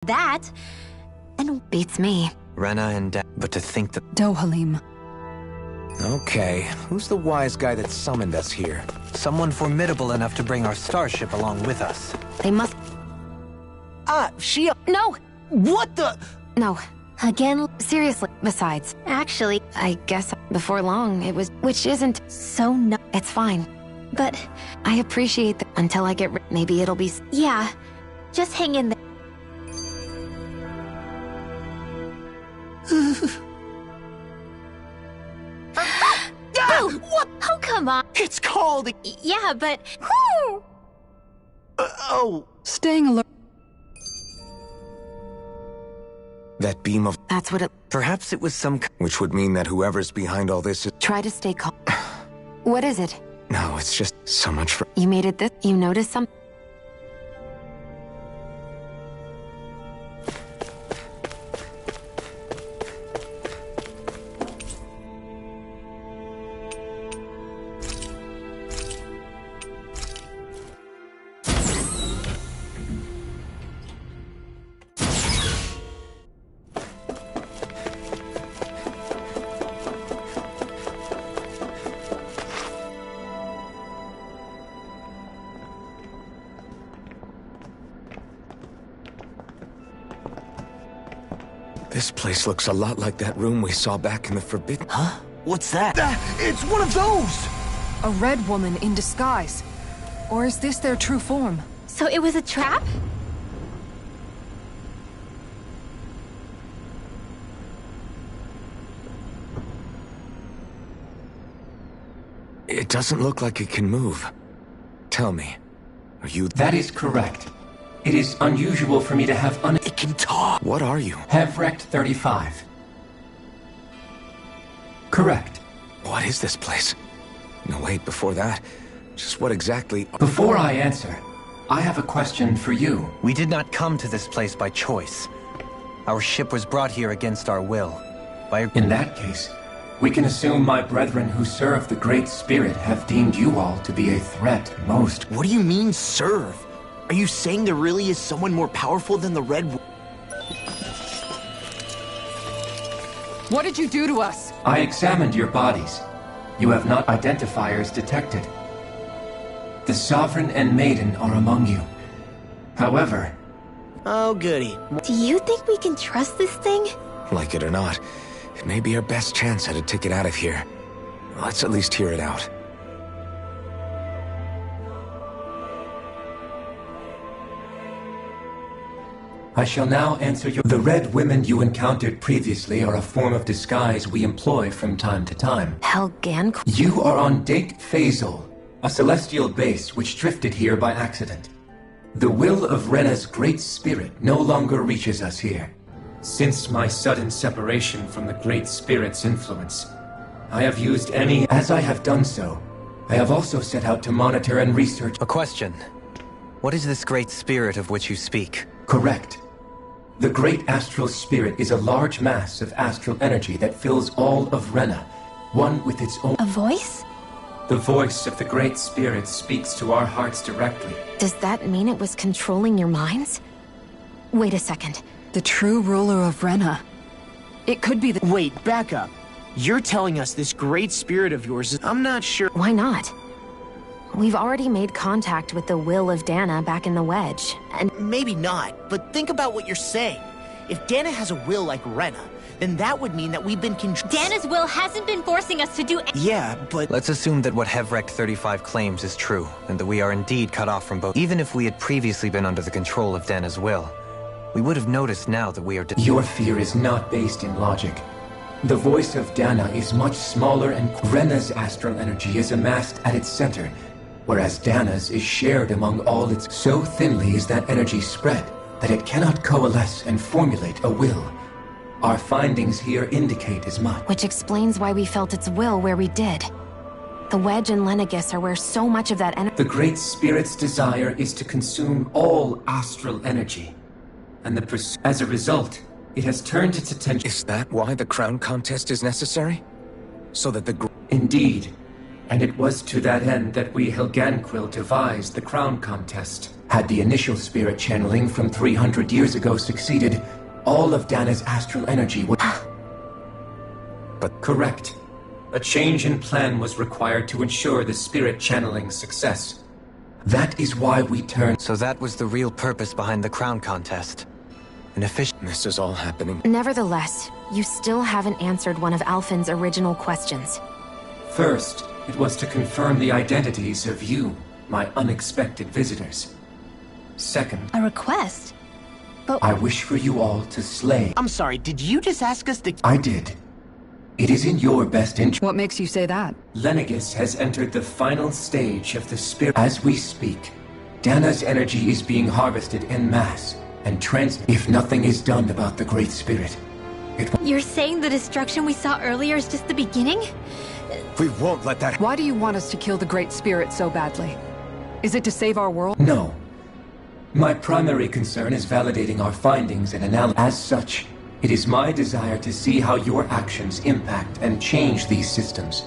that, and beats me. Rena and but to think that... Dohalim. Okay, who's the wise guy that summoned us here? Someone formidable enough to bring our starship along with us. They must... She... No! What the... No. Again, seriously. Besides, actually, I guess before long it was... Which isn't so no... It's fine. But I appreciate that until I get... Maybe it'll be... Yeah. Just hang in there. What? Oh, come on. It's called... Yeah, but... oh. Staying alert. That beam of... That's what it... Perhaps it was some... Which would mean that whoever's behind all this is... Try to stay calm. What is it? No, it's just so much for... You made it this... You noticed something? This place looks a lot like that room we saw back in the Forbidden... Huh? What's that? It's one of those! A red woman in disguise. Or is this their true form? So it was a trap? It doesn't look like it can move. Tell me, are you... That is correct. It is unusual for me to have It can talk! What are you? Hevrecht 35. Correct. What is this place? No, wait, before that, just what exactly... Before I answer, I have a question for you. We did not come to this place by choice. Our ship was brought here against our will. In that case, we can assume my brethren who serve the Great Spirit have deemed you all to be a threat most. What do you mean, serve? Are you saying there really is someone more powerful than the Red... What did you do to us? I examined your bodies. You have not identifiers detected. The Sovereign and Maiden are among you. However... Oh, goody. Do you think we can trust this thing? Like it or not, it may be our best chance at a ticket out of here. Let's at least hear it out. I shall now answer your... The red women you encountered previously are a form of disguise we employ from time to time. Helgan? You are on Date Phasal, a celestial base which drifted here by accident. The will of Rena's Great Spirit no longer reaches us here. Since my sudden separation from the Great Spirit's influence, I have used any... As I have done so, I have also set out to monitor and research... A question. What is this Great Spirit of which you speak? Correct. The Great Astral Spirit is a large mass of astral energy that fills all of Rena, one with its own... A voice? The voice of the Great Spirit speaks to our hearts directly. Does that mean it was controlling your minds? Wait a second. The true ruler of Rena. It could be the... Wait, back up. You're telling us this Great Spirit of yours is... I'm not sure... Why not? We've already made contact with the will of Dana back in the Wedge, and... Maybe not, but think about what you're saying. If Dana has a will like Rena, then that would mean that we've been Dana's will hasn't been forcing us to do... Yeah, but... Let's assume that what Hevrecht 35 claims is true, and that we are indeed cut off from both. Even if we had previously been under the control of Dana's will, we would have noticed now that we are... Your fear is not based in logic. The voice of Dana is much smaller, and Rena's astral energy is amassed at its center, whereas Dana's is shared among all its... So thinly is that energy spread that it cannot coalesce and formulate a will. Our findings here indicate as much. Which explains why we felt its will where we did. The Wedge and Lenegis are where so much of that energy... The Great Spirit's desire is to consume all astral energy, and as a result, it has turned its attention... Is that why the crown contest is necessary? So that the... Indeed. And it was to that end that we Helganquil devised the crown contest. Had the initial spirit channeling from 300 years ago succeeded, all of Dana's astral energy would... But Correct. A change in plan was required to ensure the spirit channeling's success. That is why we turned... So that was the real purpose behind the crown contest. An official... this is all happening. Nevertheless, you still haven't answered one of Alphen's original questions. First, it was to confirm the identities of you, my unexpected visitors. Second, A request? I wish for you all to slay. I'm sorry, did you just ask us to... I did. It is in your best interest. What makes you say that? Lenegis has entered the final stage of the spirit. As we speak, Dana's energy is being harvested en masse and if nothing is done about the Great Spirit, it will... You're saying the destruction we saw earlier is just the beginning? We won't let that... Why do you want us to kill the Great Spirit so badly? Is it to save our world? No. My primary concern is validating our findings and analysis. As such, it is my desire to see how your actions impact and change these systems.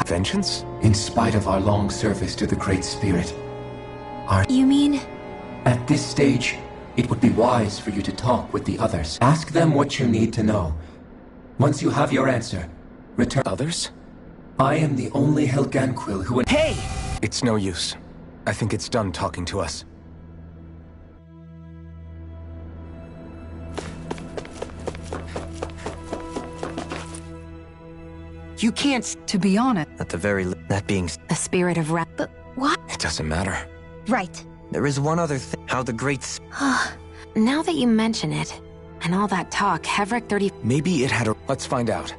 Vengeance? In spite of our long service to the Great Spirit. You mean... At this stage, it would be wise for you to talk with the others. Ask them what you need to know. Once you have your answer, return... Others? I am the only Helganquil who... Hey! It's no use. I think it's done talking to us. You can't... To be honest, At the very that being The spirit of But what? It doesn't matter. Right. there is one other thing. How the great Now that you mention it, and all that talk, Hevric 30... Maybe it had a... Let's find out.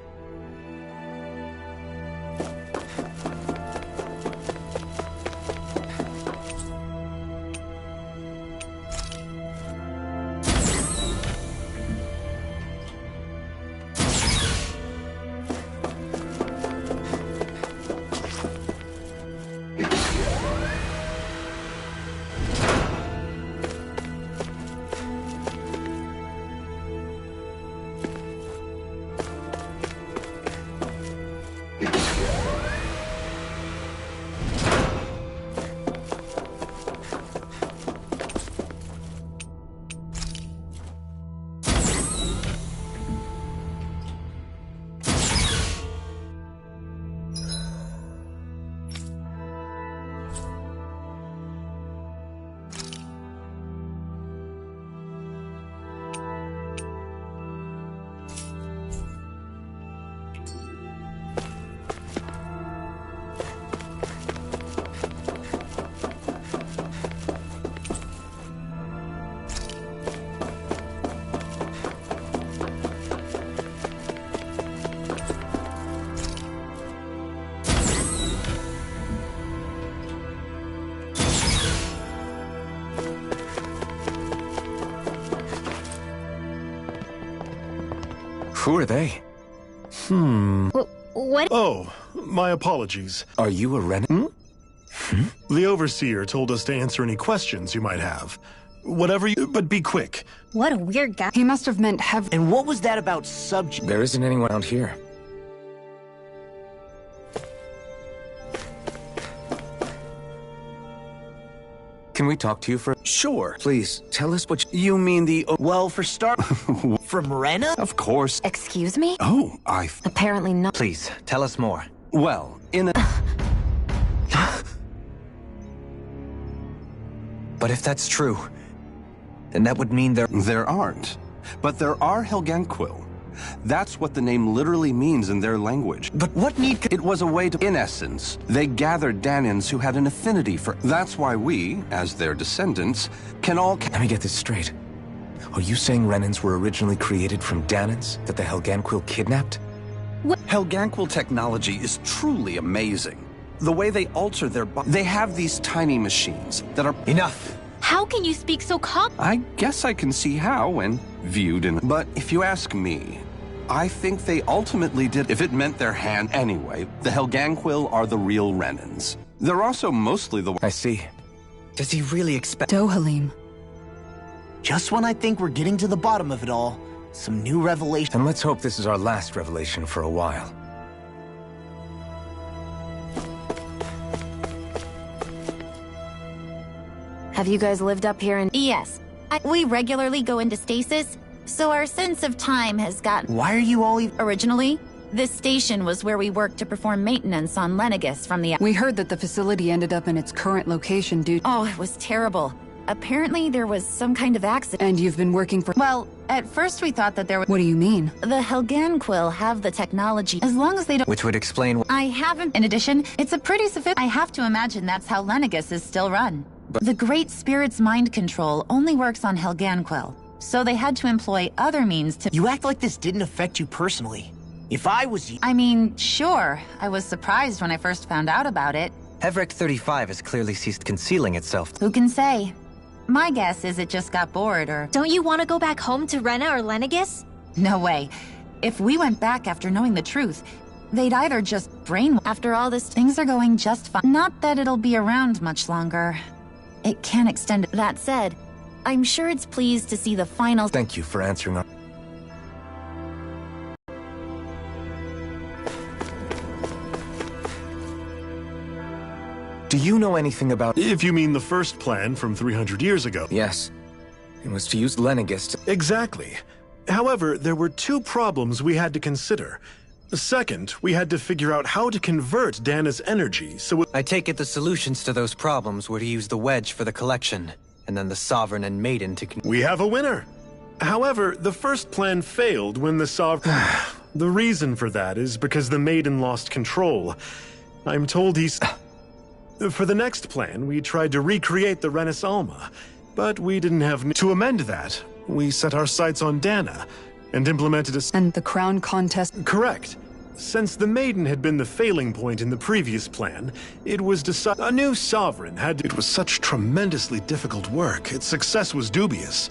Who are they? What? Oh, my apologies. Are you a Renan? The Overseer told us to answer any questions you might have. Whatever you... But be quick. What a weird guy. he must have meant And what was that about subject? There isn't anyone out here. Can we talk to you for... Sure. Please, tell us what You mean the... Well, for start... From Rena? Of course. Excuse me? Oh, Apparently not. Please, tell us more. Well, in a... But if that's true, then that would mean There aren't. But there are Helganquil. That's what the name literally means in their language. But what need... It was a way to... In essence, they gathered Danans who had an affinity for... That's why we, as their descendants, can all... Let me get this straight. Are you saying Renans were originally created from Danans that the Helganquil kidnapped? Helganquil technology is truly amazing. The way they alter their They have these tiny machines that are... Enough! How can you speak so calm? I guess I can see how when viewed in... But if you ask me, I think they ultimately did... If it meant their hand anyway, the Helganquil are the real Renans. They're also mostly the... I see. Does he really expect... Dohalim. Just when I think we're getting to the bottom of it all, some new revelation... And let's hope this is our last revelation for a while. Have you guys lived up here in— Yes. We regularly go into stasis, so our sense of time has gotten... Why are you all Originally, this station was where we worked to perform maintenance on Lenegus from the... We heard that the facility ended up in its current location due— Oh, it was terrible. Apparently there was some kind of accident. And you've been working for— Well, at first we thought that there was... What do you mean? The Helganquil have the technology. As long as they don't... Which would explain I haven't... In addition, it's a pretty I have to imagine that's how Lenegus is still run. The Great Spirit's mind control only works on Helganquil, so they had to employ other means to... You act like this didn't affect you personally. If I was you... I mean, sure. I was surprised when I first found out about it. Hevric 35 has clearly ceased concealing itself. Who can say? My guess is it just got bored, or... Don't you want to go back home to Rena or Lenegus? No way. If we went back after knowing the truth, they'd either just After all this, things are going just fine. Not that it'll be around much longer. It can extend... That said, I'm sure it's pleased to see the final... Thank you for answering our... Do you know anything about... If you mean the first plan from 300 years ago. Yes. It was to use Lenegus to... Exactly. However, there were two problems we had to consider. Second, we had to figure out how to convert Dana's energy, so... I take it the solutions to those problems were to use the wedge for the collection, and then the Sovereign and Maiden to... We have a winner! However, the first plan failed when the Sovereign... The reason for that is because the Maiden lost control. I'm told he's... For the next plan, we tried to recreate the Renis Alma, but we didn't have... To amend that, we set our sights on Dana, and implemented a... And the crown contest... Correct. Since the Maiden had been the failing point in the previous plan, it was decided a new Sovereign had to... It was such tremendously difficult work, its success was dubious.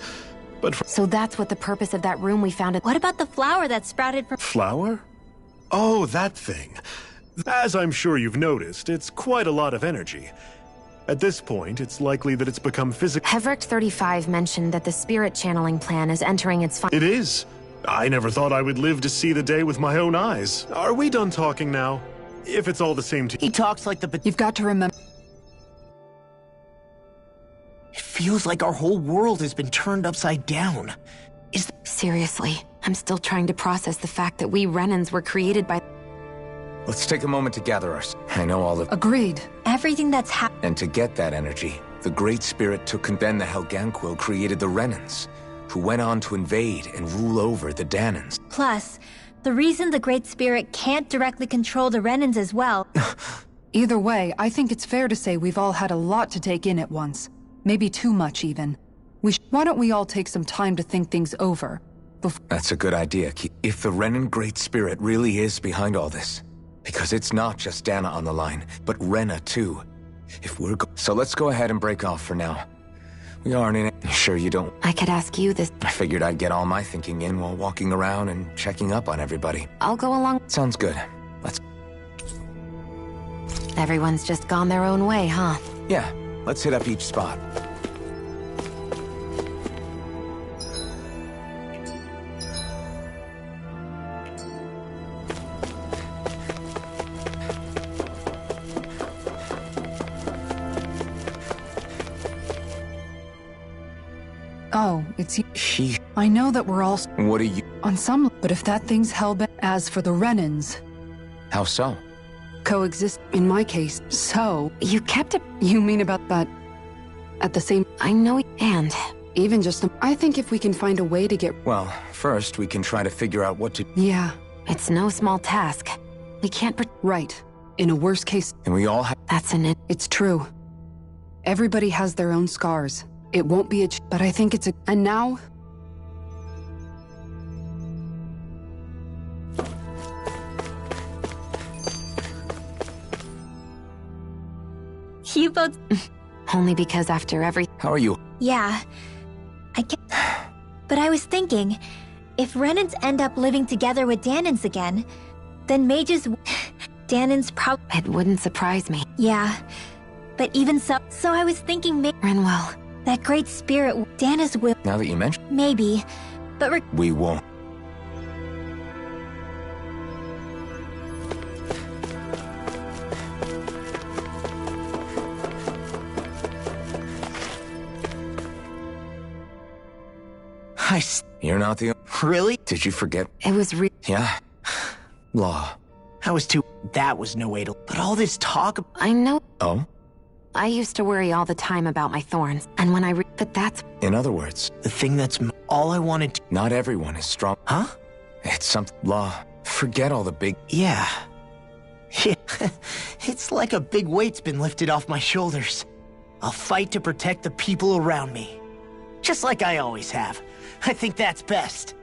But So that's what the purpose of that room we found at— What about the flower that sprouted from... Flower? Oh, that thing. As I'm sure you've noticed, it's quite a lot of energy. At this point, it's likely that it's become physical. Hevric 35 mentioned that the spirit channeling plan is entering its It is. I never thought I would live to see the day with my own eyes. Are we done talking now? If it's all the same to... He talks like the... You've got to remember... It feels like our whole world has been turned upside down. Seriously, I'm still trying to process the fact that we Renans were created by... Let's take a moment to gather us. I know all of... Agreed. Everything that's happened... And to get that energy, the Great Spirit took... Then the Helganquil created the Renans, who went on to invade and rule over the Danans. Plus, the reason the Great Spirit can't directly control the Renans as well... Either way, I think it's fair to say we've all had a lot to take in at once. Maybe too much, even. Why don't we all take some time to think things over? That's a good idea, if the Renan Great Spirit really is behind all this. Because it's not just Dana on the line, but Rena too. If we're So let's go ahead and break off for now. We aren't in it. Sure you don't... I could ask you this... I figured I'd get all my thinking in while walking around and checking up on everybody. I'll go along... Sounds good. Let's... Everyone's just gone their own way, huh? Yeah, let's hit up each spot. Oh, it's you. She... I know that we're all... What are you... On some... But if that thing's hellbent... As for the Renans... How so? Coexist... In my case, so... You kept it... You mean about that... At the same... I know... And... Even just... I think if we can find a way to get... Well, first we can try to figure out what to... Yeah. It's no small task. We can't... Right. In a worst case... And we all have... That's an it. It's true. Everybody has their own scars. It won't be a... But I think it's a... And now... You both... Only because after every... How are you? Yeah. I can't... But I was thinking, if Renans end up living together with Danans again, then mages... Danans It wouldn't surprise me. Yeah. But even so... So I was thinking Renwell... That Great Spirit... Dana's will... Now that you mention... Maybe. But we won't. You're not the... Really? Did you forget? It was Yeah. Law. That was no way to... But all this talk... I know. Oh? I used to worry all the time about my thorns, and when but that's... In other words... The thing that's all I wanted to... Not everyone is strong. Huh? It's something... Law. Forget all the big... Yeah. It's like a big weight's been lifted off my shoulders. I'll fight to protect the people around me. Just like I always have. I think that's best.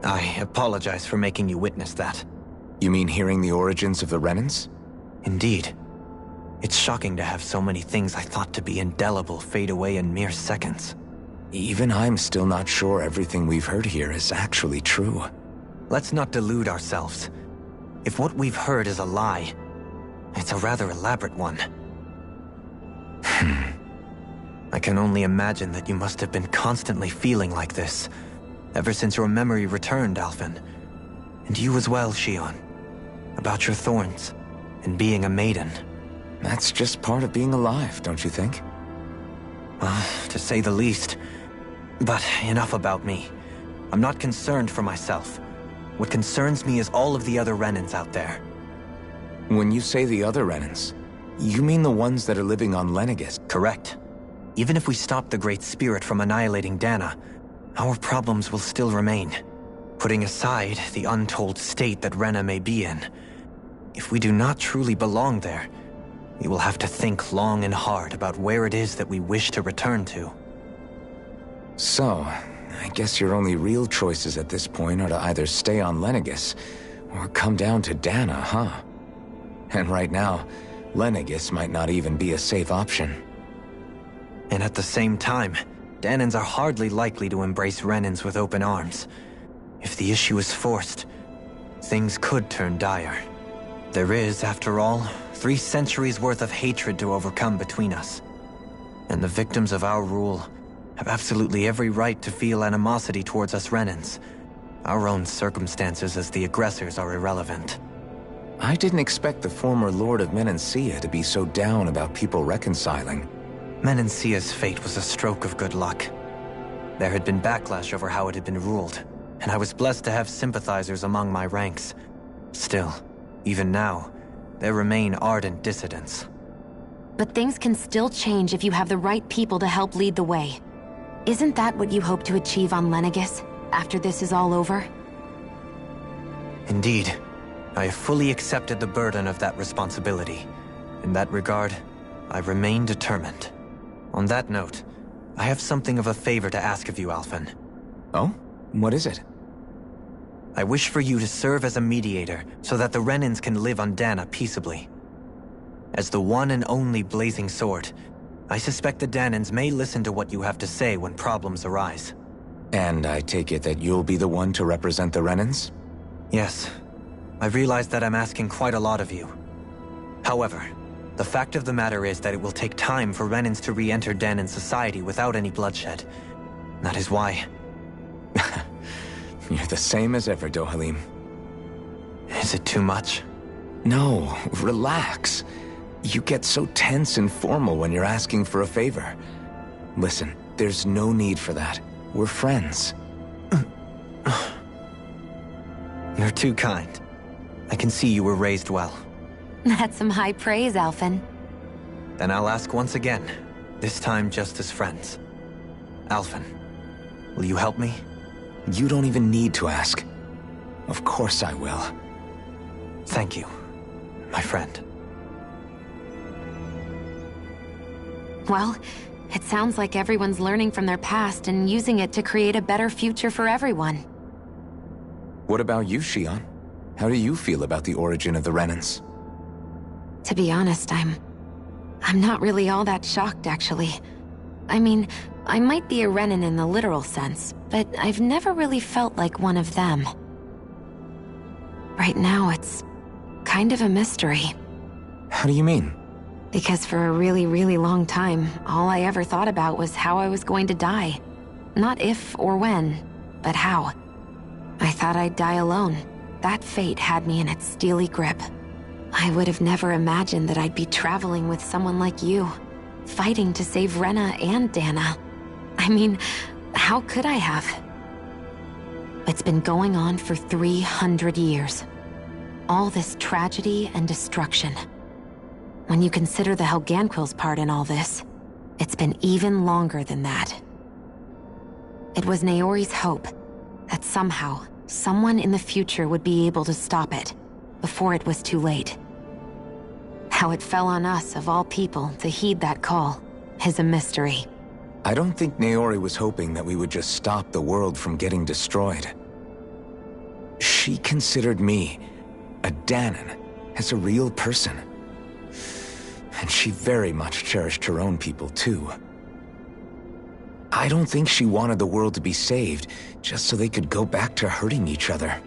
I apologize for making you witness that. You mean hearing the origins of the Renans? Indeed. It's shocking to have so many things I thought to be indelible fade away in mere seconds. Even I'm still not sure everything we've heard here is actually true. Let's not delude ourselves. If what we've heard is a lie, it's a rather elaborate one. I can only imagine that you must have been constantly feeling like this, ever since your memory returned, Alphen. And you as well, Shionne. About your thorns, and being a maiden. That's just part of being alive, don't you think? Well, to say the least. But enough about me. I'm not concerned for myself. What concerns me is all of the other Renans out there. When you say the other Renans, you mean the ones that are living on Lenegis? Correct. Even if we stop the Great Spirit from annihilating Dana, our problems will still remain. Putting aside the untold state that Rena may be in, if we do not truly belong there, we will have to think long and hard about where it is that we wish to return to. So, I guess your only real choices at this point are to either stay on Lenegis, or come down to Dana, huh? And right now, Lenegis might not even be a safe option. And at the same time, Danans are hardly likely to embrace Renans with open arms. If the issue is forced, things could turn dire. There is, after all, 3 centuries worth of hatred to overcome between us. And the victims of our rule have absolutely every right to feel animosity towards us Renans. Our own circumstances as the aggressors are irrelevant. I didn't expect the former Lord of Menancia to be so down about people reconciling. Menancia's fate was a stroke of good luck. There had been backlash over how it had been ruled, and I was blessed to have sympathizers among my ranks. Still, even now, there remain ardent dissidents. But things can still change if you have the right people to help lead the way. Isn't that what you hope to achieve on Lenegis, after this is all over? Indeed. I have fully accepted the burden of that responsibility. In that regard, I remain determined. On that note, I have something of a favor to ask of you, Alphen. Oh? What is it? I wish for you to serve as a mediator so that the Renans can live on Dana peaceably. As the one and only Blazing Sword, I suspect the Danans may listen to what you have to say when problems arise. And I take it that you'll be the one to represent the Renans? Yes. I realize that I'm asking quite a lot of you. However, the fact of the matter is that it will take time for Renans to re-enter Danan society without any bloodshed. That is why... You're the same as ever, Dohalim. Is it too much? No, relax. You get so tense and formal when you're asking for a favor. Listen, there's no need for that. We're friends. You're too kind. I can see you were raised well. That's some high praise, Alphen. Then I'll ask once again, this time just as friends. Alphen, will you help me? You don't even need to ask. Of course I will. Thank you, my friend. Well, it sounds like everyone's learning from their past and using it to create a better future for everyone. What about you, Shionne? How do you feel about the origin of the Renans? To be honest, I'm not really all that shocked, actually. I mean, I might be a Renan in the literal sense, but I've never really felt like one of them. Right now, it's kind of a mystery. How do you mean? Because for a really, really long time, all I ever thought about was how I was going to die. Not if or when, but how. I thought I'd die alone. That fate had me in its steely grip. I would have never imagined that I'd be traveling with someone like you, fighting to save Rena and Dana. I mean, how could I have? It's been going on for 300 years. All this tragedy and destruction. When you consider the Helganquil's part in all this, it's been even longer than that. It was Naori's hope that somehow, someone in the future would be able to stop it, before it was too late. How it fell on us, of all people, to heed that call, is a mystery. I don't think Naori was hoping that we would just stop the world from getting destroyed. She considered me, a Danan, as a real person. And she very much cherished her own people, too. I don't think she wanted the world to be saved, just so they could go back to hurting each other.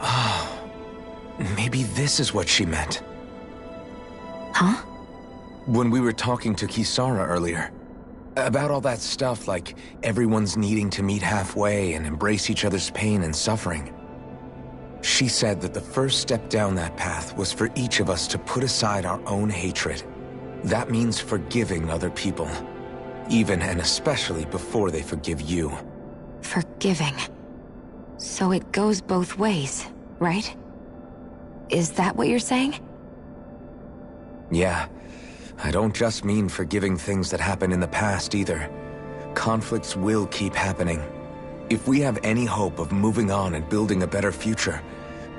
Oh, maybe this is what she meant. Huh? When we were talking to Kisara earlier, about all that stuff like everyone's needing to meet halfway and embrace each other's pain and suffering. She said that the first step down that path was for each of us to put aside our own hatred. That means forgiving other people, even and especially before they forgive you. Forgiving. So it goes both ways, right? Is that what you're saying? Yeah. I don't just mean forgiving things that happened in the past either. Conflicts will keep happening. If we have any hope of moving on and building a better future,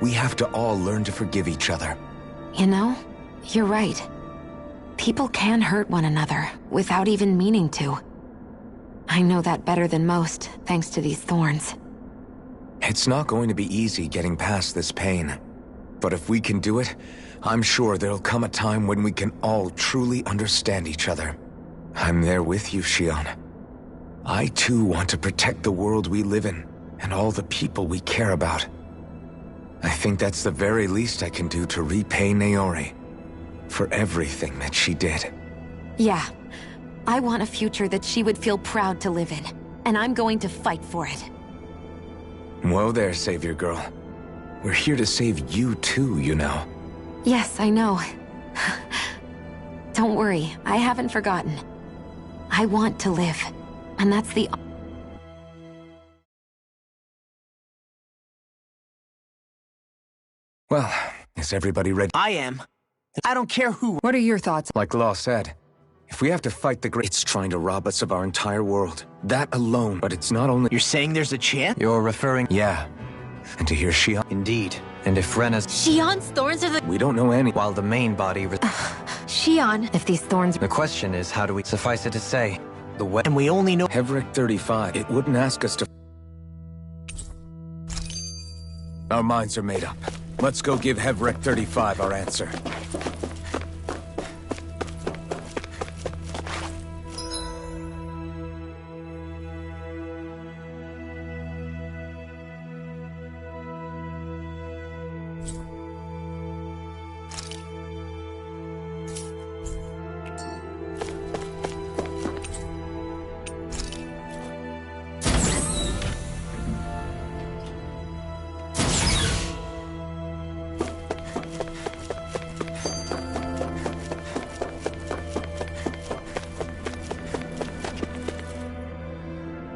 we have to all learn to forgive each other. You know, you're right. People can hurt one another without even meaning to. I know that better than most, thanks to these thorns. It's not going to be easy getting past this pain. But if we can do it, I'm sure there'll come a time when we can all truly understand each other. I'm there with you, Shionne. I too want to protect the world we live in, and all the people we care about. I think that's the very least I can do to repay Naori for everything that she did. Yeah. I want a future that she would feel proud to live in, and I'm going to fight for it. Whoa there, Savior Girl. We're here to save you too, you know. Yes, I know. Don't worry, I haven't forgotten. I want to live, and that's the... Well, is everybody ready? I am. I don't care who. What are your thoughts? Like Law said, If we have to fight the great, it's trying to rob us of our entire world. That alone, but it's not only— You're saying there's a chance? You're referring— Yeah. And to hear Xion— Indeed. And if Rena's— Xion's thorns are the— We don't know any— While the main body— Xion. If these thorns— The question is, how do we— Suffice it to say, the way— And we only know— Hevric 35. It wouldn't ask us to— Our minds are made up. Let's go give Hevric 35 our answer.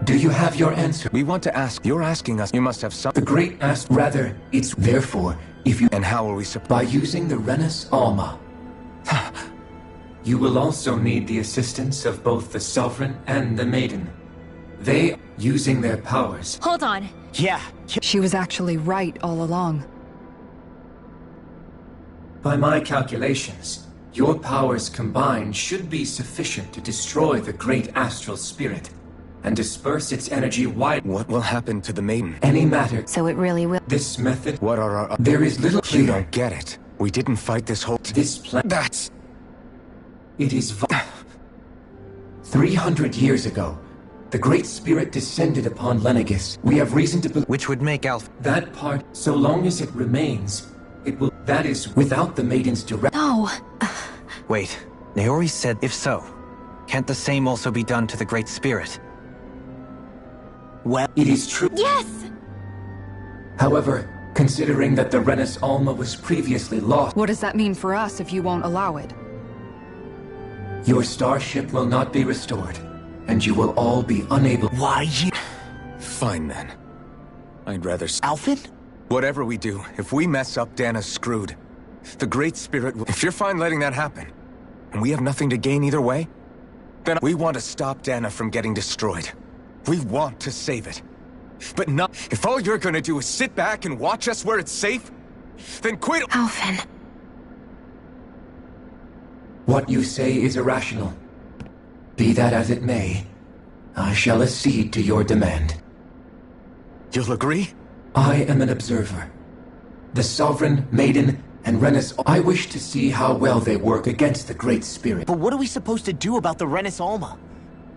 Do you have your answer? We want to ask— You're asking us— You must have some— The great asked rather, it's therefore, if you— And how will we support— By using the Renis Alma. You will also need the assistance of both the Sovereign and the Maiden. They, using their powers— Hold on. Yeah. She was actually right all along. By my calculations, your powers combined should be sufficient to destroy the great astral spirit and disperse its energy wide— What will happen to the maiden? Any matter. So it really will. This method— What are our— There is little You clear. don't get it. We didn't fight this whole— This plan— That's— It is 300 years ago, the Great Spirit descended upon Lenegis. We have reason to believe— Which would make Alpha— That part, so long as it remains, it will— That is, without the Maiden's direct— No. Wait, Naori said, if so, can't the same also be done to the Great Spirit? Well, It is true. Yes! However, considering that the Renis Alma was previously lost, What does that mean for us if you won't allow it? your starship will not be restored, and you will all be unable— why you... Fine then. I'd rather— Alphen? Whatever we do, if we mess up, Dana's screwed. The Great Spirit will— If you're fine letting that happen, and we have nothing to gain either way, then we want to stop Dana from getting destroyed. We want to save it. But not— If all you're gonna do is sit back and watch us where it's safe, then quit— Alphen. What you say is irrational. Be that as it may, I shall accede to your demand. You'll agree? I am an observer. The Sovereign, Maiden, and Renis— I wish to see how well they work against the Great Spirit. But what are we supposed to do about the Renis Alma?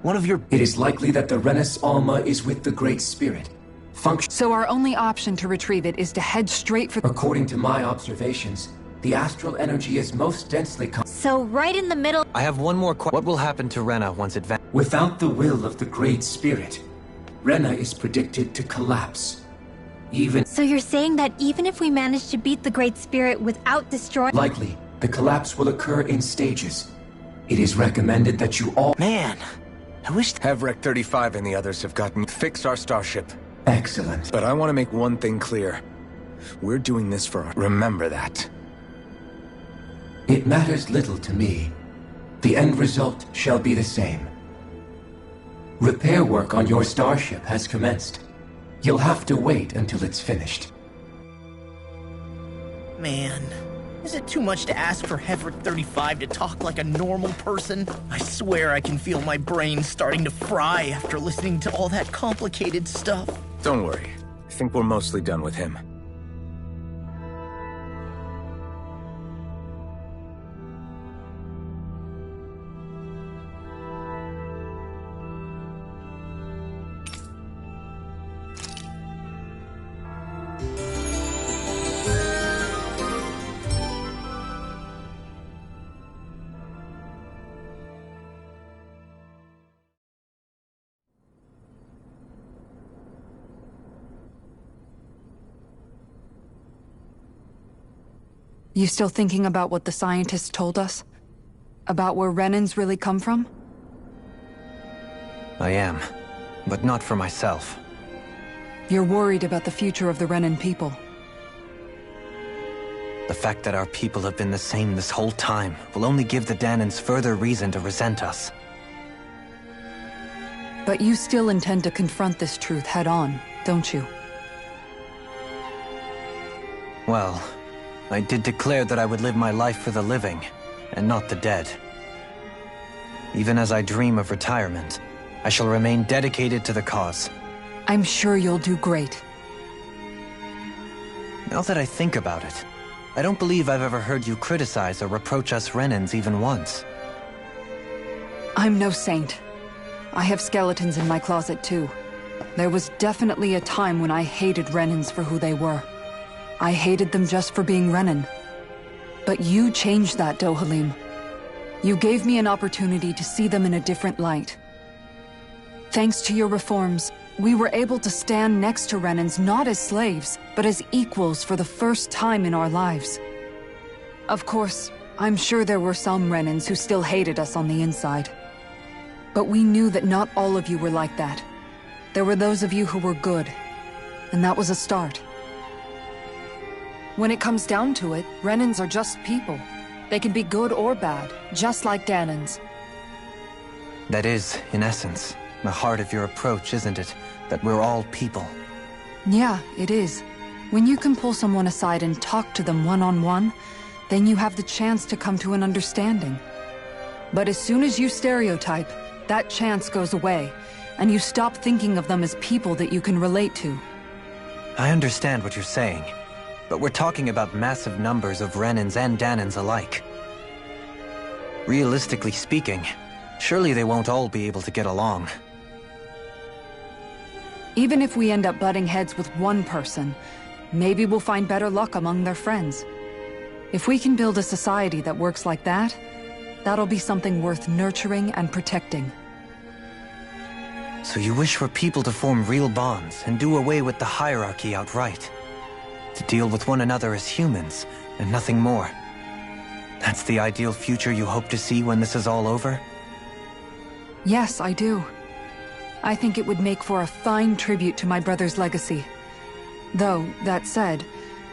One of your... It is likely that the Renis Alma is with the Great Spirit. Function— So our only option to retrieve it is to head straight for— According to my observations, the astral energy is most densely So right in the middle— I have one more question. What will happen to Rena once it Without the will of the Great Spirit, Rena is predicted to collapse. So you're saying that even if we manage to beat the Great Spirit without destroying— Likely, the collapse will occur in stages. It is recommended that you all— Man, I wish... Hevric 35 and the others have gotten— Fix our starship. Excellent. But I want to make one thing clear. We're doing this for— Remember that. It matters little to me. The end result shall be the same. Repair work on your starship has commenced. You'll have to wait until it's finished. Man, is it too much to ask for Hevric 35 to talk like a normal person? I swear I can feel my brain starting to fry after listening to all that complicated stuff. Don't worry. I think we're mostly done with him. You still thinking about what the scientists told us? About where Renans really come from? I am, but not for myself. You're worried about the future of the Renan people. The fact that our people have been the same this whole time will only give the Dahnans further reason to resent us. But you still intend to confront this truth head-on, don't you? Well, I did declare that I would live my life for the living, and not the dead. Even as I dream of retirement, I shall remain dedicated to the cause. I'm sure you'll do great. Now that I think about it, I don't believe I've ever heard you criticize or reproach us Renans even once. I'm no saint. I have skeletons in my closet too. There was definitely a time when I hated Renans for who they were. I hated them just for being Renan. But you changed that, Dohalim. You gave me an opportunity to see them in a different light. Thanks to your reforms, we were able to stand next to Renans not as slaves, but as equals for the first time in our lives. Of course, I'm sure there were some Renans who still hated us on the inside. But we knew that not all of you were like that. There were those of you who were good, and that was a start. When it comes down to it, Renans are just people. They can be good or bad, just like Dahnans. That is, in essence, the heart of your approach, isn't it? That we're all people. Yeah, it is. When you can pull someone aside and talk to them one-on-one, then you have the chance to come to an understanding. But as soon as you stereotype, that chance goes away, and you stop thinking of them as people that you can relate to. I understand what you're saying, but we're talking about massive numbers of Renans and Dahnans alike. Realistically speaking, surely they won't all be able to get along. Even if we end up butting heads with one person, maybe we'll find better luck among their friends. If we can build a society that works like that, that'll be something worth nurturing and protecting. So you wish for people to form real bonds and do away with the hierarchy outright? To deal with one another as humans, and nothing more? That's the ideal future you hope to see when this is all over? Yes, I do. I think it would make for a fine tribute to my brother's legacy. Though, that said,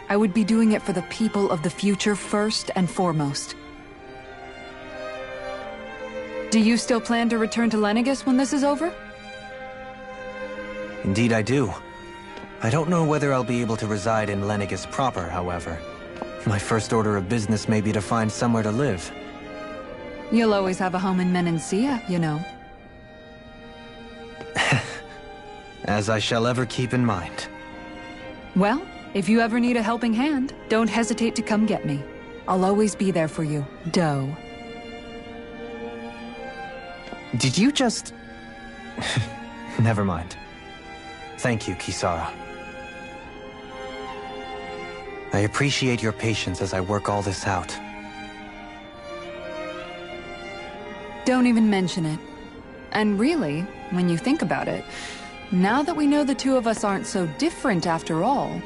I would be doing it for the people of the future first and foremost. Do you still plan to return to Lenegis when this is over? Indeed I do. I don't know whether I'll be able to reside in Lenegis proper, however. My first order of business may be to find somewhere to live. You'll always have a home in Menancia, you know. As I shall ever keep in mind. Well, if you ever need a helping hand, don't hesitate to come get me. I'll always be there for you, Doe. Did you just... Never mind. Thank you, Kisara. I appreciate your patience as I work all this out. Don't even mention it. And really, when you think about it, now that we know the two of us aren't so different after all,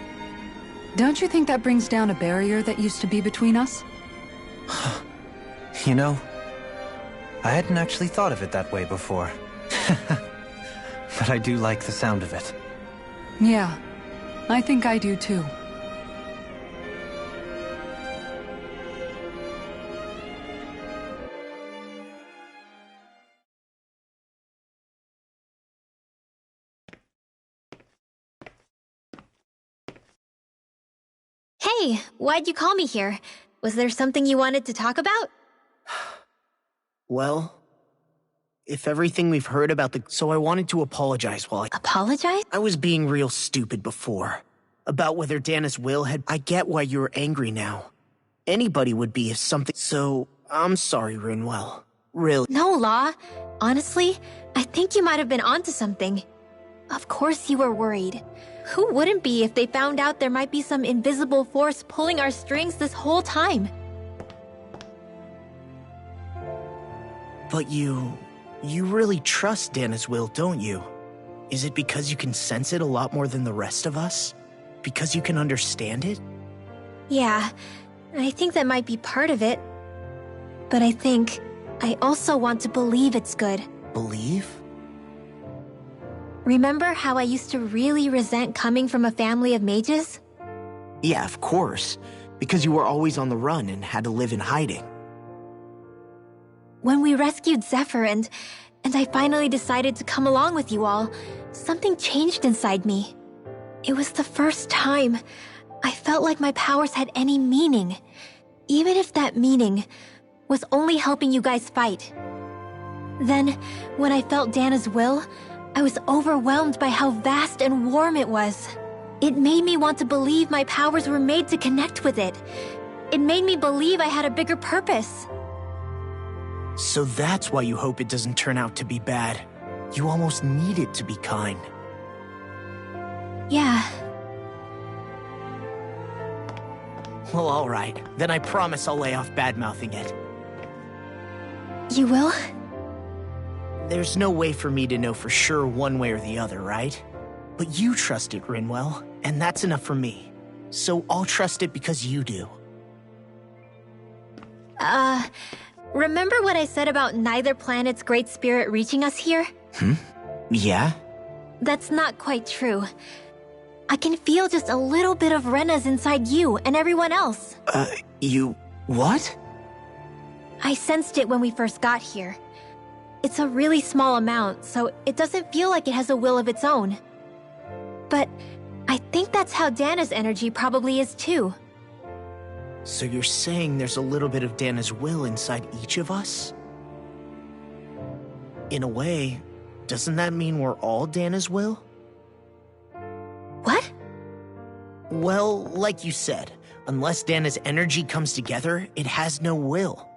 don't you think that brings down a barrier that used to be between us? You know, I hadn't actually thought of it that way before. But I do like the sound of it. Yeah, I think I do too. Hey, why'd you call me here? Was there something you wanted to talk about? Well, if everything we've heard about So I wanted to apologize Apologize? I was being real stupid before. About whether Danis Will had... I get why you're angry now. Anybody would be if something... So, I'm sorry, Rinwell. Really. No, Law. Honestly, I think you might have been onto something. Of course you were worried. Who wouldn't be if they found out there might be some invisible force pulling our strings this whole time? But you really trust Danis Will, don't you? Is it because you can sense it a lot more than the rest of us? Because you can understand it? Yeah, I think that might be part of it. But I also want to believe it's good. Believe? Remember how I used to really resent coming from a family of mages? Yeah, of course. Because you were always on the run and had to live in hiding. When we rescued Zephyr and I finally decided to come along with you all, something changed inside me. It was the first time I felt like my powers had any meaning, even if that meaning was only helping you guys fight. Then, when I felt Dana's will, I was overwhelmed by how vast and warm it was. It made me want to believe my powers were made to connect with it. It made me believe I had a bigger purpose. So that's why you hope it doesn't turn out to be bad. You almost need it to be kind. Yeah. Well, alright. Then I promise I'll lay off bad-mouthing it. You will? There's no way for me to know for sure one way or the other, right? But you trust it, Rinwell, and that's enough for me. So I'll trust it because you do. Remember what I said about neither planet's great spirit reaching us here? Yeah? That's not quite true. I can feel just a little bit of Rena's inside you and everyone else. You... what? I sensed it when we first got here. It's a really small amount, so it doesn't feel like it has a will of its own. But I think that's how Dana's energy probably is too. So you're saying there's a little bit of Dana's will inside each of us? In a way, doesn't that mean we're all Dana's will? What? Well, like you said, unless Dana's energy comes together, it has no will.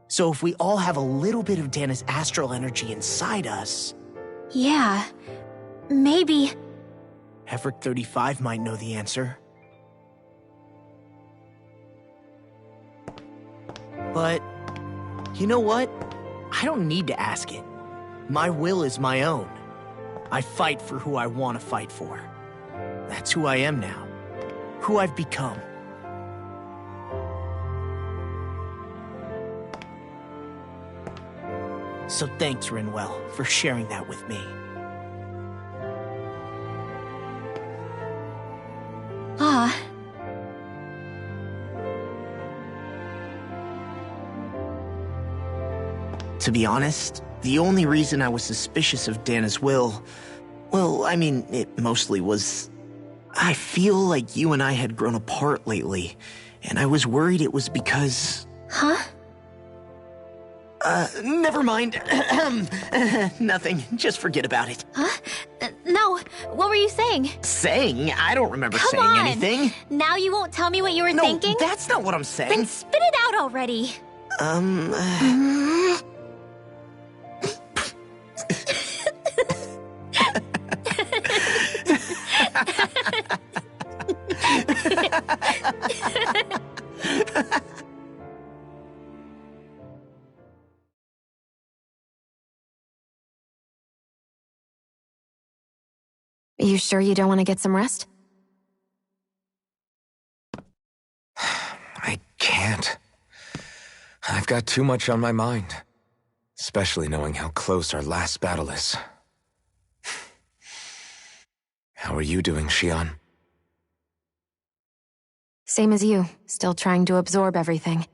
So if we all have a little bit of Dana's astral energy inside us... Yeah, maybe... Heverick 35 might know the answer. But, you know what? I don't need to ask it. My will is my own. I fight for who I want to fight for. That's who I am now. Who I've become. So thanks, Rinwell, for sharing that with me. Ah. To be honest, the only reason I was suspicious of Dana's will... well, I mean, it mostly was... I feel like you and I had grown apart lately, and I was worried it was because... Huh? Never mind. Nothing. Just forget about it. Huh? No, what were you saying? Saying? I don't remember Come saying on. anything. Now you won't tell me what you were thinking? No, that's not what I'm saying. Then spit it out already. You sure you don't want to get some rest? I can't. I've got too much on my mind. Especially knowing how close our last battle is. How are you doing, Xion? Same as you, still trying to absorb everything.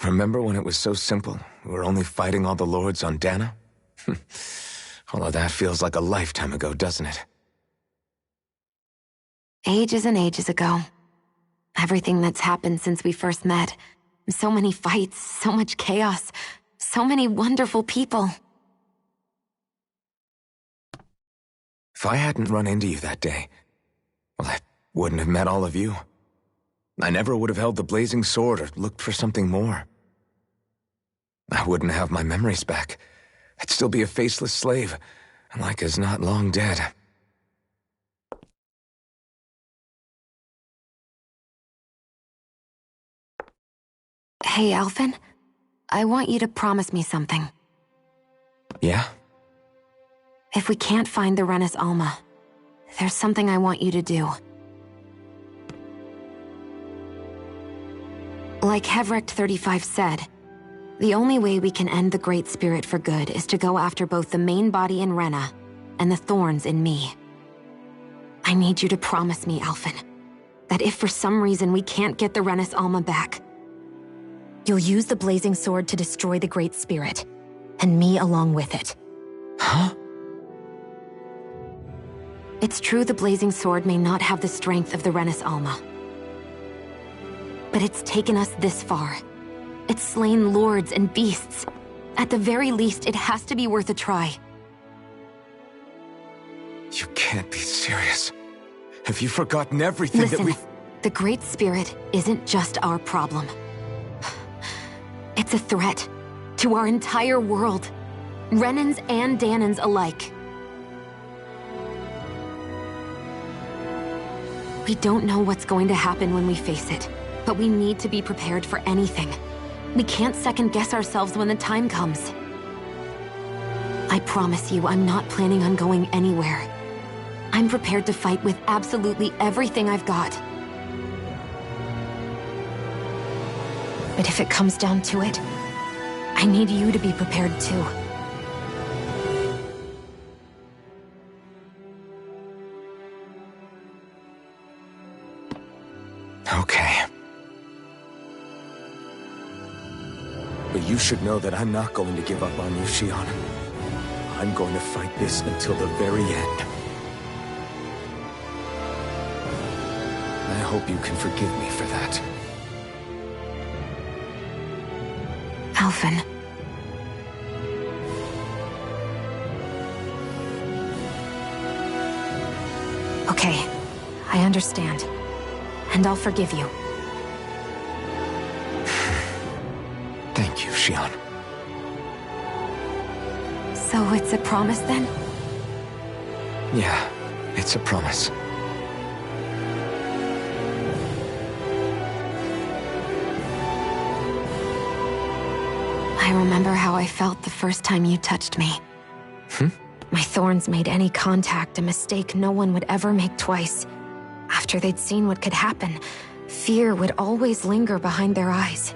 Remember when it was so simple? We were only fighting all the lords on Dana? All of that feels like a lifetime ago, doesn't it? Ages and ages ago. Everything that's happened since we first met. So many fights, so much chaos, so many wonderful people. If I hadn't run into you that day, well, I wouldn't have met all of you. I never would have held the blazing sword or looked for something more. I wouldn't have my memories back. I'd still be a faceless slave, like as not long dead. Hey, Alphen. I want you to promise me something. Yeah? If we can't find the Renis Alma, there's something I want you to do. Like Heverick 35 said, the only way we can end the Great Spirit for good is to go after both the main body in Rena and the thorns in me. I need you to promise me, Alphen, that if for some reason we can't get the Renis Alma back, you'll use the Blazing Sword to destroy the Great Spirit, and me along with it. Huh? It's true the Blazing Sword may not have the strength of the Renis Alma. But it's taken us this far. It's slain lords and beasts. At the very least, it has to be worth a try. You can't be serious. Have you forgotten everything Listen, that we've... the Great Spirit isn't just our problem. It's a threat to our entire world. Renans and Dahnans alike. We don't know what's going to happen when we face it, but we need to be prepared for anything. We can't second-guess ourselves when the time comes. I promise you, I'm not planning on going anywhere. I'm prepared to fight with absolutely everything I've got. But if it comes down to it, I need you to be prepared too. Okay. But you should know that I'm not going to give up on you, Shionne. I'm going to fight this until the very end. I hope you can forgive me for that. Alphen. Okay, I understand. And I'll forgive you. Thank you, Shionne. So it's a promise then? Yeah, it's a promise. I remember how I felt the first time you touched me. My thorns made any contact a mistake no one would ever make twice. After they'd seen what could happen, fear would always linger behind their eyes.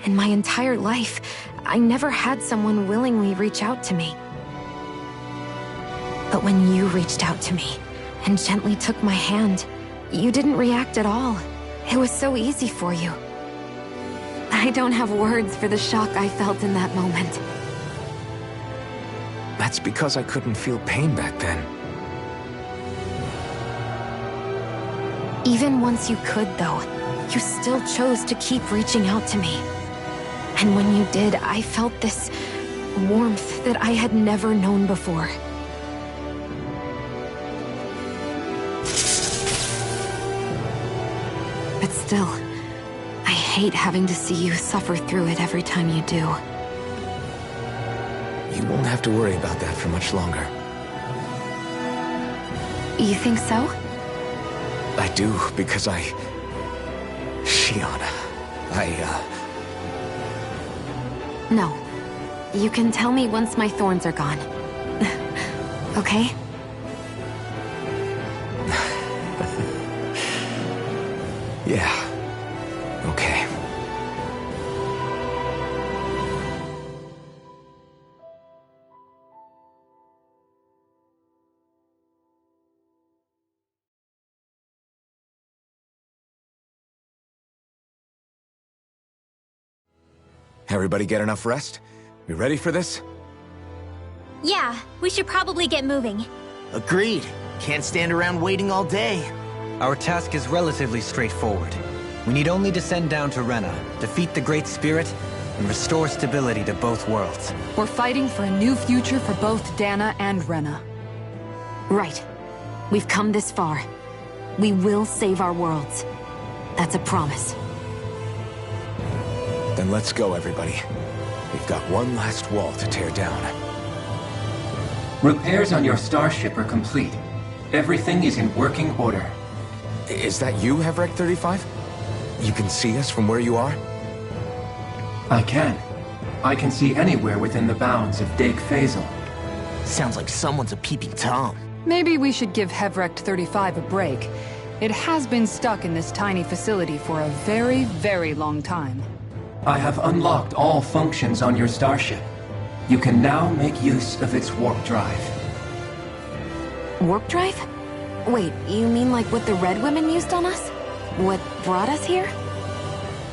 In my entire life, I never had someone willingly reach out to me. But when you reached out to me and gently took my hand, you didn't react at all. It was so easy for you. I don't have words for the shock I felt in that moment. That's because I couldn't feel pain back then. Even once you could, though, you still chose to keep reaching out to me. And when you did, I felt this warmth that I had never known before. But still, I hate having to see you suffer through it every time you do. You won't have to worry about that for much longer. You think so? I do, because Shionne, No. You can tell me once my thorns are gone. Okay? Yeah. Okay. Everybody get enough rest? We ready for this? Yeah, we should probably get moving. Agreed. Can't stand around waiting all day. Our task is relatively straightforward. We need only descend down to Rena, defeat the Great Spirit, and restore stability to both worlds. We're fighting for a new future for both Dahna and Rena. Right. We've come this far. We will save our worlds. That's a promise. Then let's go, everybody. We've got one last wall to tear down. Repairs on your starship are complete. Everything is in working order. Is that you, Hevrek 35? You can see us from where you are? I can. I can see anywhere within the bounds of Dake Faisal. Sounds like someone's a peeping Tom. Maybe we should give Hevrek 35 a break. It has been stuck in this tiny facility for a very, very long time. I have unlocked all functions on your starship. You can now make use of its warp drive. Warp drive? Wait, you mean like what the Red Women used on us? What brought us here?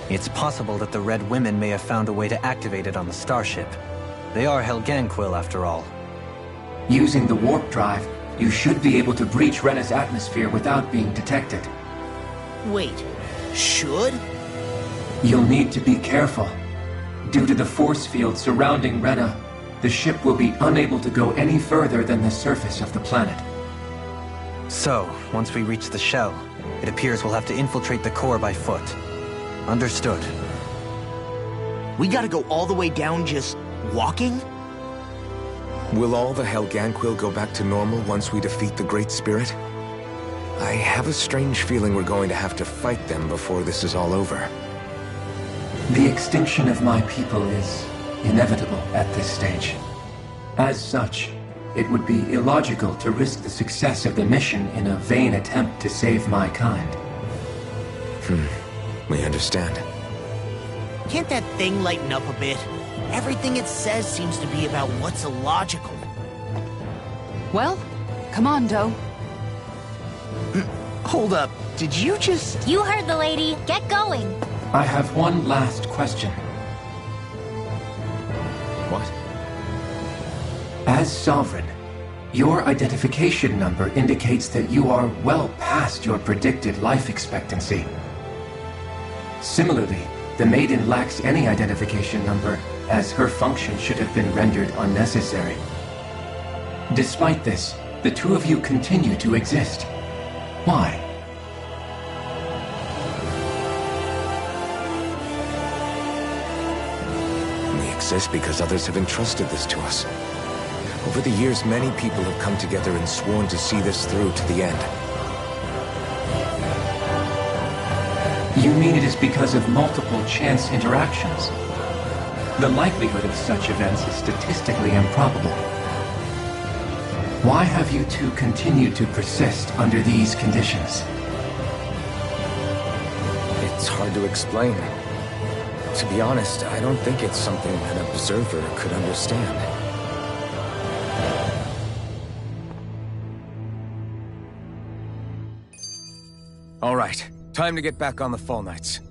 It's possible that the Red Women may have found a way to activate it on the starship. They are Helganquil, after all. Using the warp drive, you should be able to breach Rena's atmosphere without being detected. Wait, should? You'll need to be careful. Due to the force field surrounding Rena, the ship will be unable to go any further than the surface of the planet. So, once we reach the shell, it appears we'll have to infiltrate the core by foot. Understood. We gotta go all the way down just walking? Will all the Helganquil go back to normal once we defeat the Great Spirit? I have a strange feeling we're going to have to fight them before this is all over. The extinction of my people is inevitable at this stage. As such, it would be illogical to risk the success of the mission in a vain attempt to save my kind. We understand. Can't that thing lighten up a bit? Everything it says seems to be about what's illogical. Well, come on, Doe. Hold up, did you just... You heard the lady. Get going. I have one last question. What? As Sovereign, your identification number indicates that you are well past your predicted life expectancy. Similarly, the Maiden lacks any identification number, as her function should have been rendered unnecessary. Despite this, the two of you continue to exist. Why? We exist because others have entrusted this to us. Over the years, many people have come together and sworn to see this through to the end. You mean it is because of multiple chance interactions? The likelihood of such events is statistically improbable. Why have you two continued to persist under these conditions? It's hard to explain. To be honest, I don't think it's something an observer could understand. All right, time to get back on the Fall Knights.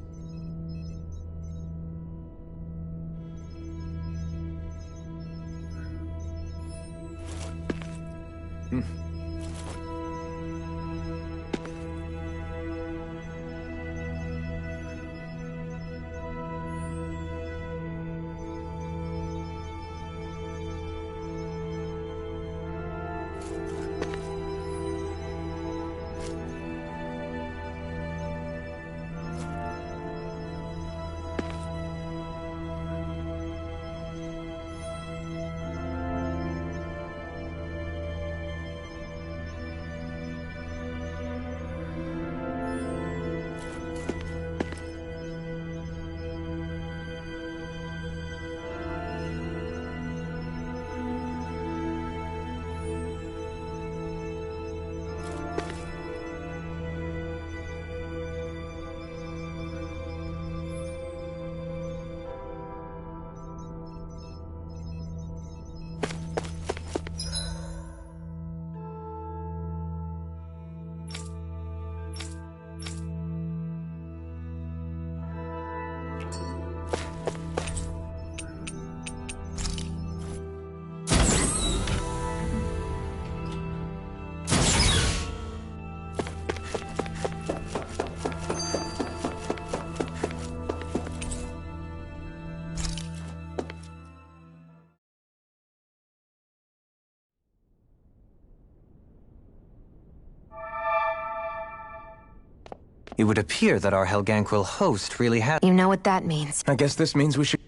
It would appear that our Helganquil host really had— You know what that means. I guess this means we should...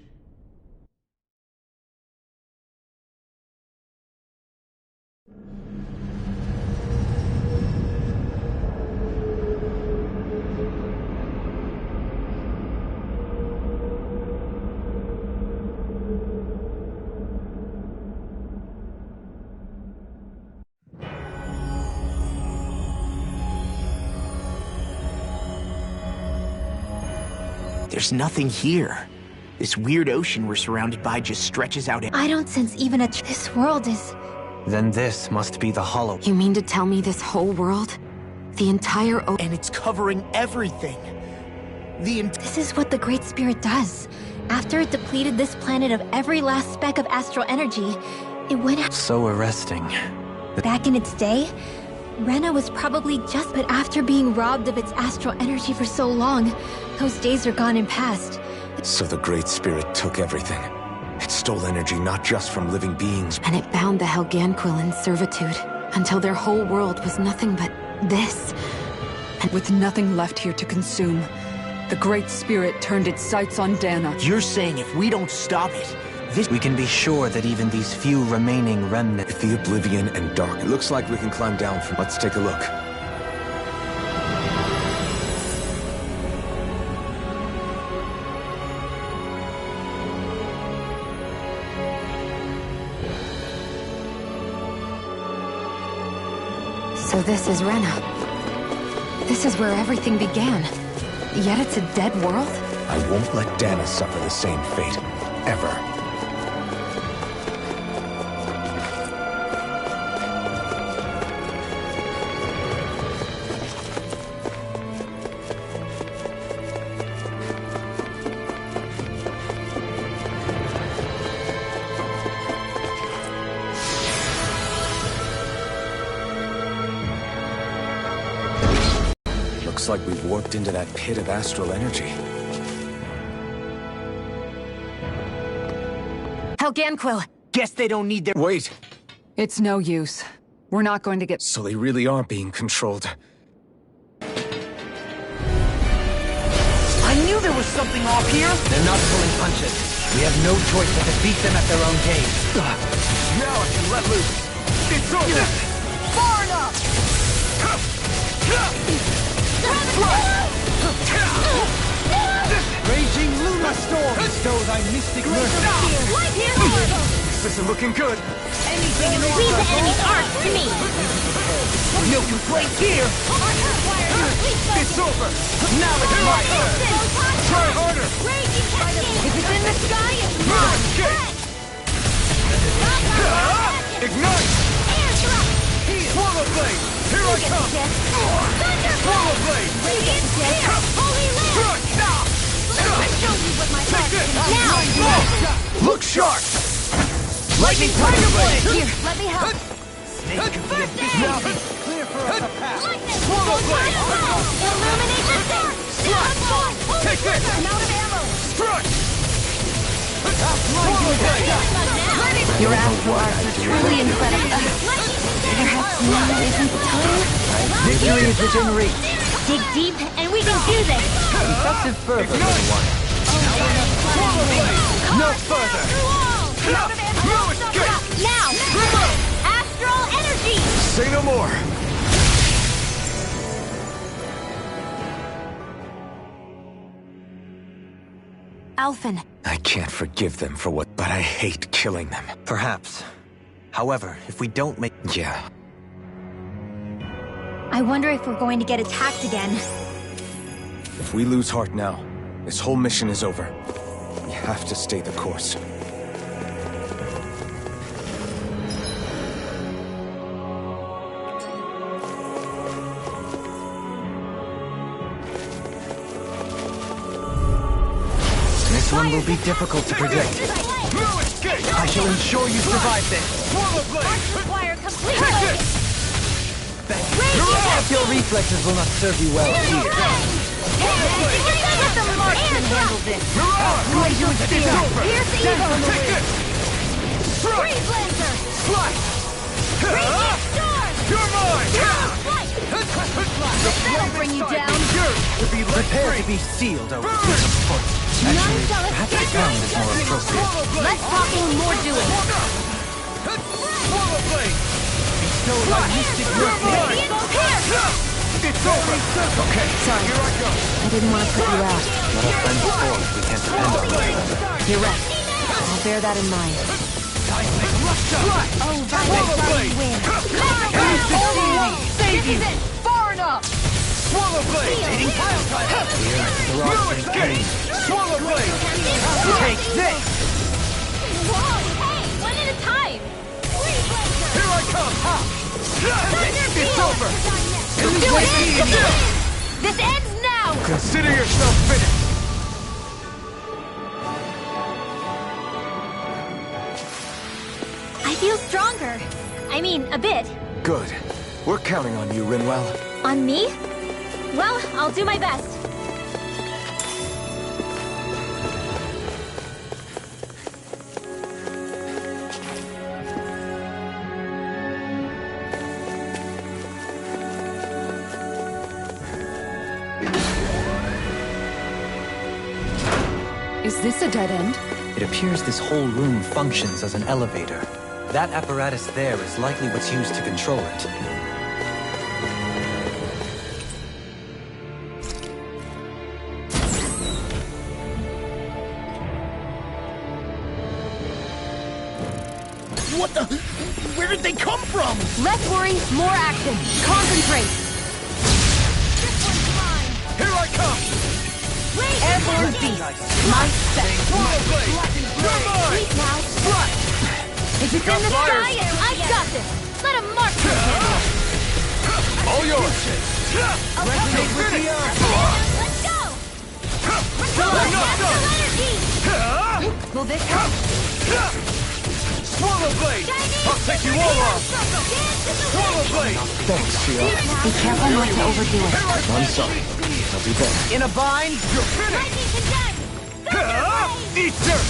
There's nothing here. This weird ocean we're surrounded by just stretches out. I don't sense even a... This world is Then this must be the Hollow. You mean to tell me this whole world? The entire And it's covering everything. This is what the Great Spirit does. After it depleted this planet of every last speck of astral energy, it went out. So arresting. Back in its day, Rena was probably just, but after being robbed of its astral energy for so long, those days are gone and past. So the Great Spirit took everything. It stole energy not just from living beings. And it bound the Helganquil in servitude, until their whole world was nothing but this. And with nothing left here to consume, the Great Spirit turned its sights on Dana. You're saying if we don't stop it, We can be sure that even these few remaining remnants... If the Oblivion and Dark... It looks like we can climb down from... Let's take a look. So this is Rena. This is where everything began. Yet it's a dead world? I won't let Dana suffer the same fate. Ever. Looks like we've warped into that pit of astral energy. Helganquil! guess they don't need their— Wait! It's no use. We're not going to get— So they really are being controlled. I knew there was something off here! They're not pulling punches. We have no choice but to beat them at their own game. Now I can let loose! It's over! Far enough! Raging Luna Storm! Bestow thy mystic mercy! Right here! This isn't looking good! Anything in Leave the enemy's arc to me! No complaints here! It's over! Now it's my turn! Try harder! Raging cascade! If it's in the sky, it's Move! mine! Escape! Ignite! Swallow Blade! Here I come! Swallow Blade! Radiant Holy Land! Let me show you what my Take this! Now! Look sharp! Lightning Tiger Blade! Here, let me help! First aid! Clear for us a path! Lightning! Swallow Blade! Illuminate the dark! Take this! I'm out of ammo! Strike! Swallow Blade! Your astral arts are truly incredible. Perhaps now isn't the time? Victory is within reach. Dig deep, and we can do this! Effective fervor, little one. No further! No escape! Now! Astral energy! Say no more! Alphen. I can't forgive them for what, but I hate killing them. Perhaps. However, if we don't make... Yeah. I wonder if we're going to get attacked again. If we lose heart now, this whole mission is over. We have to stay the course. This one will be difficult to predict. No escape! I shall ensure you survive this. Swallow Blade! Require complete Take focus. this! Your reflexes will not serve you well here. Let the marksman handle this. It's over! Here's the evil. Take this! Strike! Freeze Lancer! Slice! Radiant Storm! You're mine! That'll bring you down. Prepare to be sealed over this foot. None Actually, shall perhaps escape pound my is more appropriate. Less talking, more doing. Swallow Blade! Bestow thy mystic mercy. It's over! Okay, Sorry. here I go! I didn't want to put you out. Let our friends fall if we can't depend on them. You're right. I'll bear that in mind. Oh, Violet win. Save you! Far enough! Swallow Blade! No escape! Swallow Blade! Take this! Whoa, hey, one at a time. Here I It's over! Do it! This ends now! Consider yourself finished! I feel stronger. I mean, a bit. Good. We're counting on you, Rinwell. On me? Well, I'll do my best. Is this a dead end? It appears this whole room functions as an elevator. That apparatus there is likely what's used to control it. What the? Where did they come from? Less worry, more action. Concentrate. Here I come! Airborne beast. My spec. You're mine! Wait now. If it's in the sky, I've got this. Let him march his head. All yours! Let's go! Will this help? Swallow Blade! I'll take you all on! Swallow Blade! Thanks, Shield. Be careful not to overdo it. I'm sorry. I'll do better. In a bind? You're finished! Eat dirt!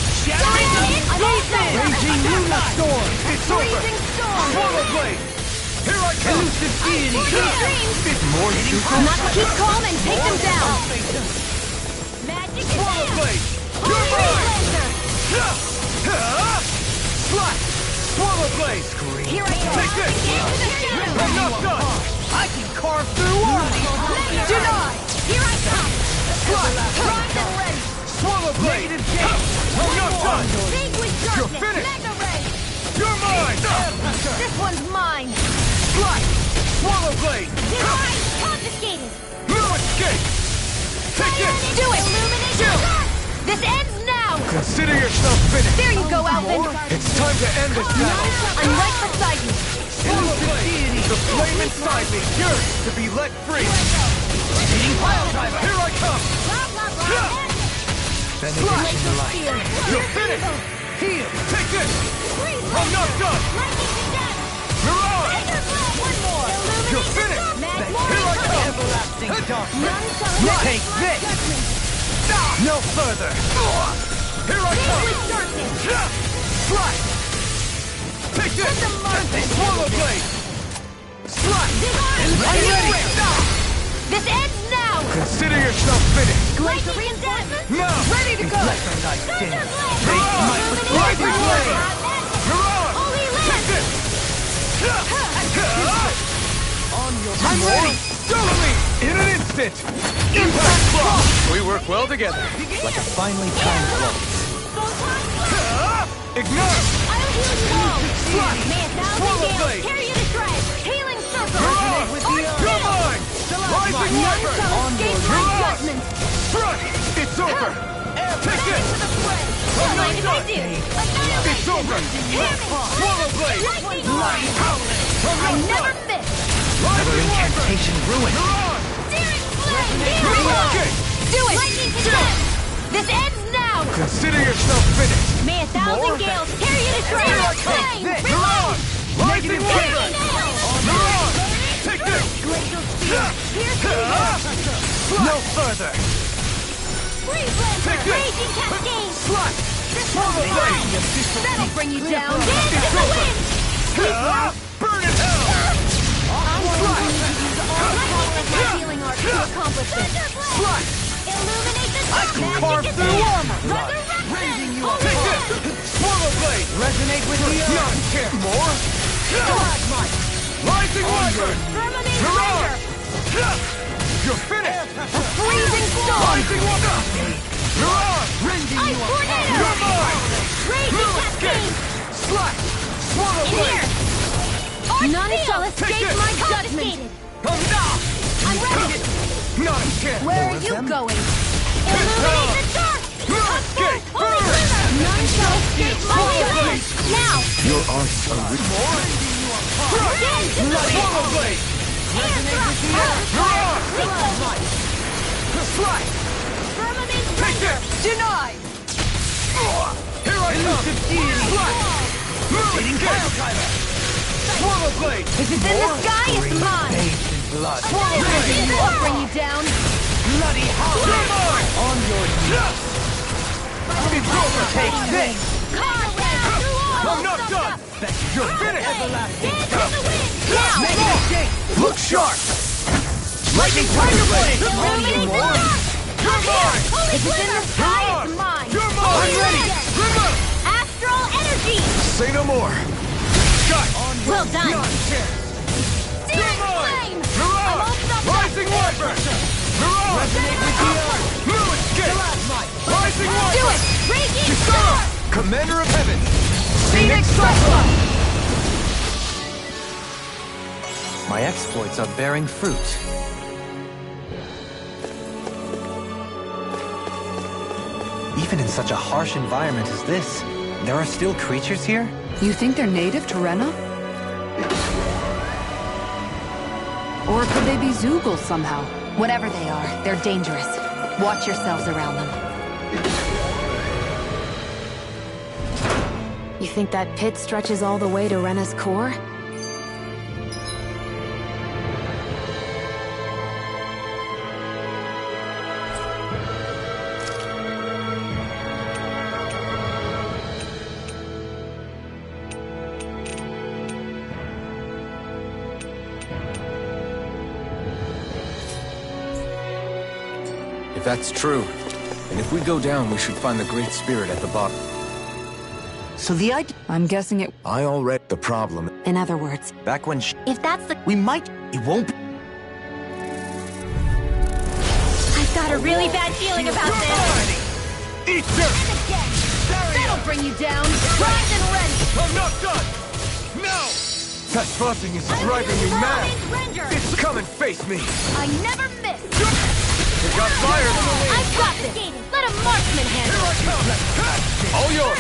Raging Luna Storm! It's over! Swallow Blade! Here I come! Elusive Deity! It's more you Not to keep calm and take them down. Magic Swallow Blade! You're mine! Slash! Swallow Blade! Here I go. Take this! I'm not done! I can carve through armies! Deny! Here I come. Primed and ready. Swallow Blade! I'm not done! Vanquish You're darkness. finished! Mega ray. You're mine! This one's mine. Slash! Swallow Blade! Deny. Confiscated. No escape! Take this! Do it. Illumination. This ends now. Consider yourself finished! There you go, Alvin. It's time to end this battle! I'm right beside you. Swallow Blade! The flame inside me yearns to be let free! Eating pile driver! Here I come! Blah, blah, blah. Slash! You're finished! Heal! Take this! I'm not done! Lightning to death. Mirage! One more. You're finished! Mad Here I come! Everlasting darkness! None shall Take this! No further! Here I come! Vanquish darkness. Slash! Take this! Swallow Blade! Slash! Are you ready? This ends now. Consider yourself finished! Lightning reinforcements. Now! Ready to go. Nice Thunder dance! blade. Lightning Blade! Mirage! Holy Take land. this! On your I'm ready! Follow me! In an instant! Impact Block! We work well together. Like a finely timed blow. Ignite! I'll heal you all. Slash! May a Swallow thousand Blade! gales tear you to shreds. Healing circle. Mirage! You're mine! Rising None Weapon! shall escape my Mirage! judgment. Strike! It's over! Take this! Don't mind if I do. Annihilate. It's over! Swallow Blade! Lightning orb. I never miss. Another incantation ruined. Mirage! Searing flame. Escape! Do it. Lightning to death. This ends now. Consider yourself finished! May a thousand gales tear you to shreds. Flame. Mirage! Rising Weapon! Mirage! Take this! No further! Freeze Lancer. Take this! Raging cascade. Slash! Swallow Blade! That'll bring you down. Dance in the wind. Burn in hell! My healing art to accomplish this. Slash! Illuminate the I can carve through armor! Resurrection. Take this! Swallow Blade! Resonate with the earth! None care more! Stalagmite! Rising Weapon! Terminate Mirage! Render. You're finished! Freezing storm. Rising Weapon! Mirage! Ice tornado. You're mine! Raging cascade. Slash! Swallow Blade! None shall escape my judgment. I'm ready. Not a chance! Where are you going? Illuminate the dark. Escape! Holy Glimmer. None shall escape my hands! Now! Your arts are weak. Swallow blade! Firmament render! Denied! Here I come! Moving Swallow blade! If it's in the sky, it's mine! Swallow blade! I'll bring you down! Bloody hell! You're mine! On your knees! It's over! Take this! I'm not done! You're finished! Look sharp! Lightning Tiger Blade! You're mine! You're If it's in the sky, it's mine! You're mine! I'm ready! Remove! Astral energy! Say no more. Shot! Well done! You're mine! Flame! I'm all stuffed up! Rising Wyvern! Mirage! Resonate with the earth! Blue escape! Rising Wyvern! Do it! Raging Storm! Commander of Heaven. Phoenix Cyclone! My exploits are bearing fruit. Even in such a harsh environment as this, there are still creatures here? You think they're native to Rena? Or could they be Zeugles somehow? Whatever they are, they're dangerous. Watch yourselves around them. You think that pit stretches all the way to Rena's core? If that's true, and if we go down, we should find the Great Spirit at the bottom. So the idea... I'm guessing it... I already... The problem... In other words, Back when If that's the... We might... It won't be... I've got a really bad feeling about this! Eat dirt! That'll bring you down! Rise and rend! I'm not done! No! That fussing is driving me mad! Render! Come and face me! I never miss! You got fire in the wind! I've got this! Let a marksman handle it! All yours!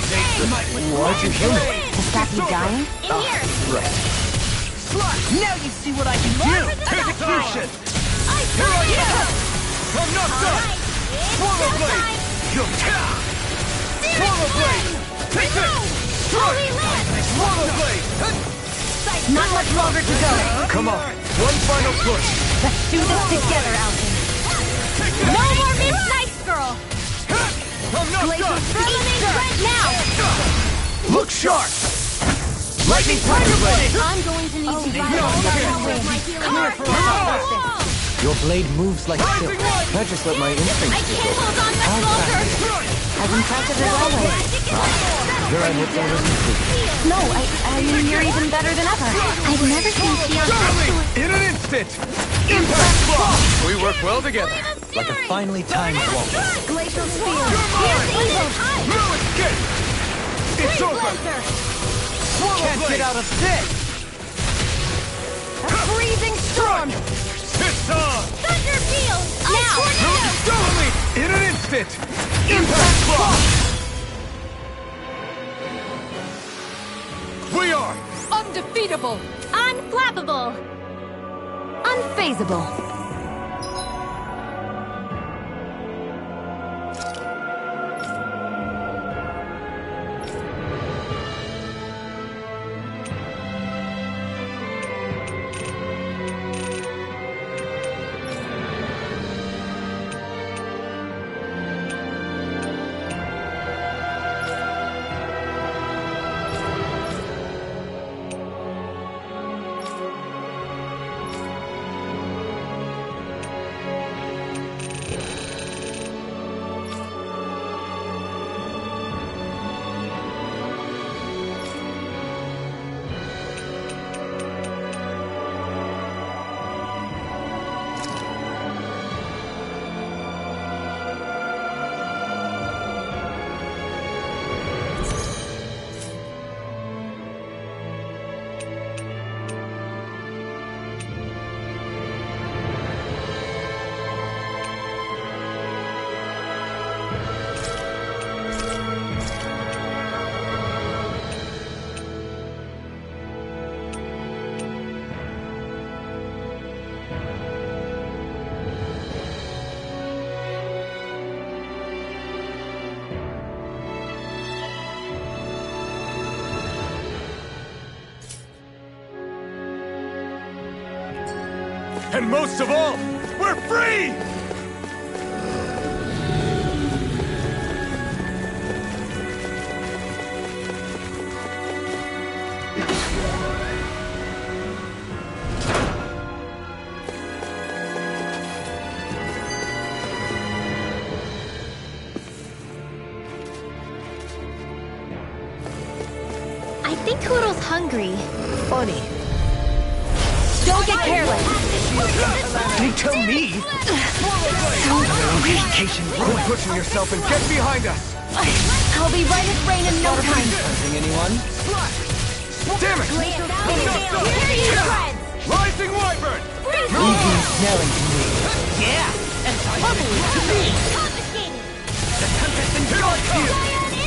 Why'd you heal me? to stop you dying? In here! Right. Now you see what I can do! Execution! I got you! I'm not done! Swallow blade! Swallow blade! Take this! Holy land! Swallow blade! Not much longer to go. Come on! One final push! Let's do this together, Alvin. No more Miss Nice Girl! I'm not done! Firmament rend now! Look sharp! Lightning Tiger Blade! I'm going to need to buy No, all here. with my healing Come here arts. for a Your blade moves like silk. Rising Wyvern! I just let my I instincts can't take hold over. on much longer! As impressive as always. Here I hope there isn't fruit. No, I mean, you're even better than ever. I've never seen Theon Darling! In an instant! Impact block! We work well together. Like a finely timed waltz. Glacial Spear. No escape! It's over! Swallow Can't blade! get out of this! Freezing Storm. It's on! Thunder Field! Now! Darling! In an instant! Impact block! We are! Undefeatable! Unflappable! Unfazable. And most of all, we're free! I think Koodle's hungry. Funny. Don't get careless. They tell me? Quit pushing yourself and get behind us! I'll be right at rain in no time. Hurting anyone? Damn it! Rising Wyvern! Legion snelling to me.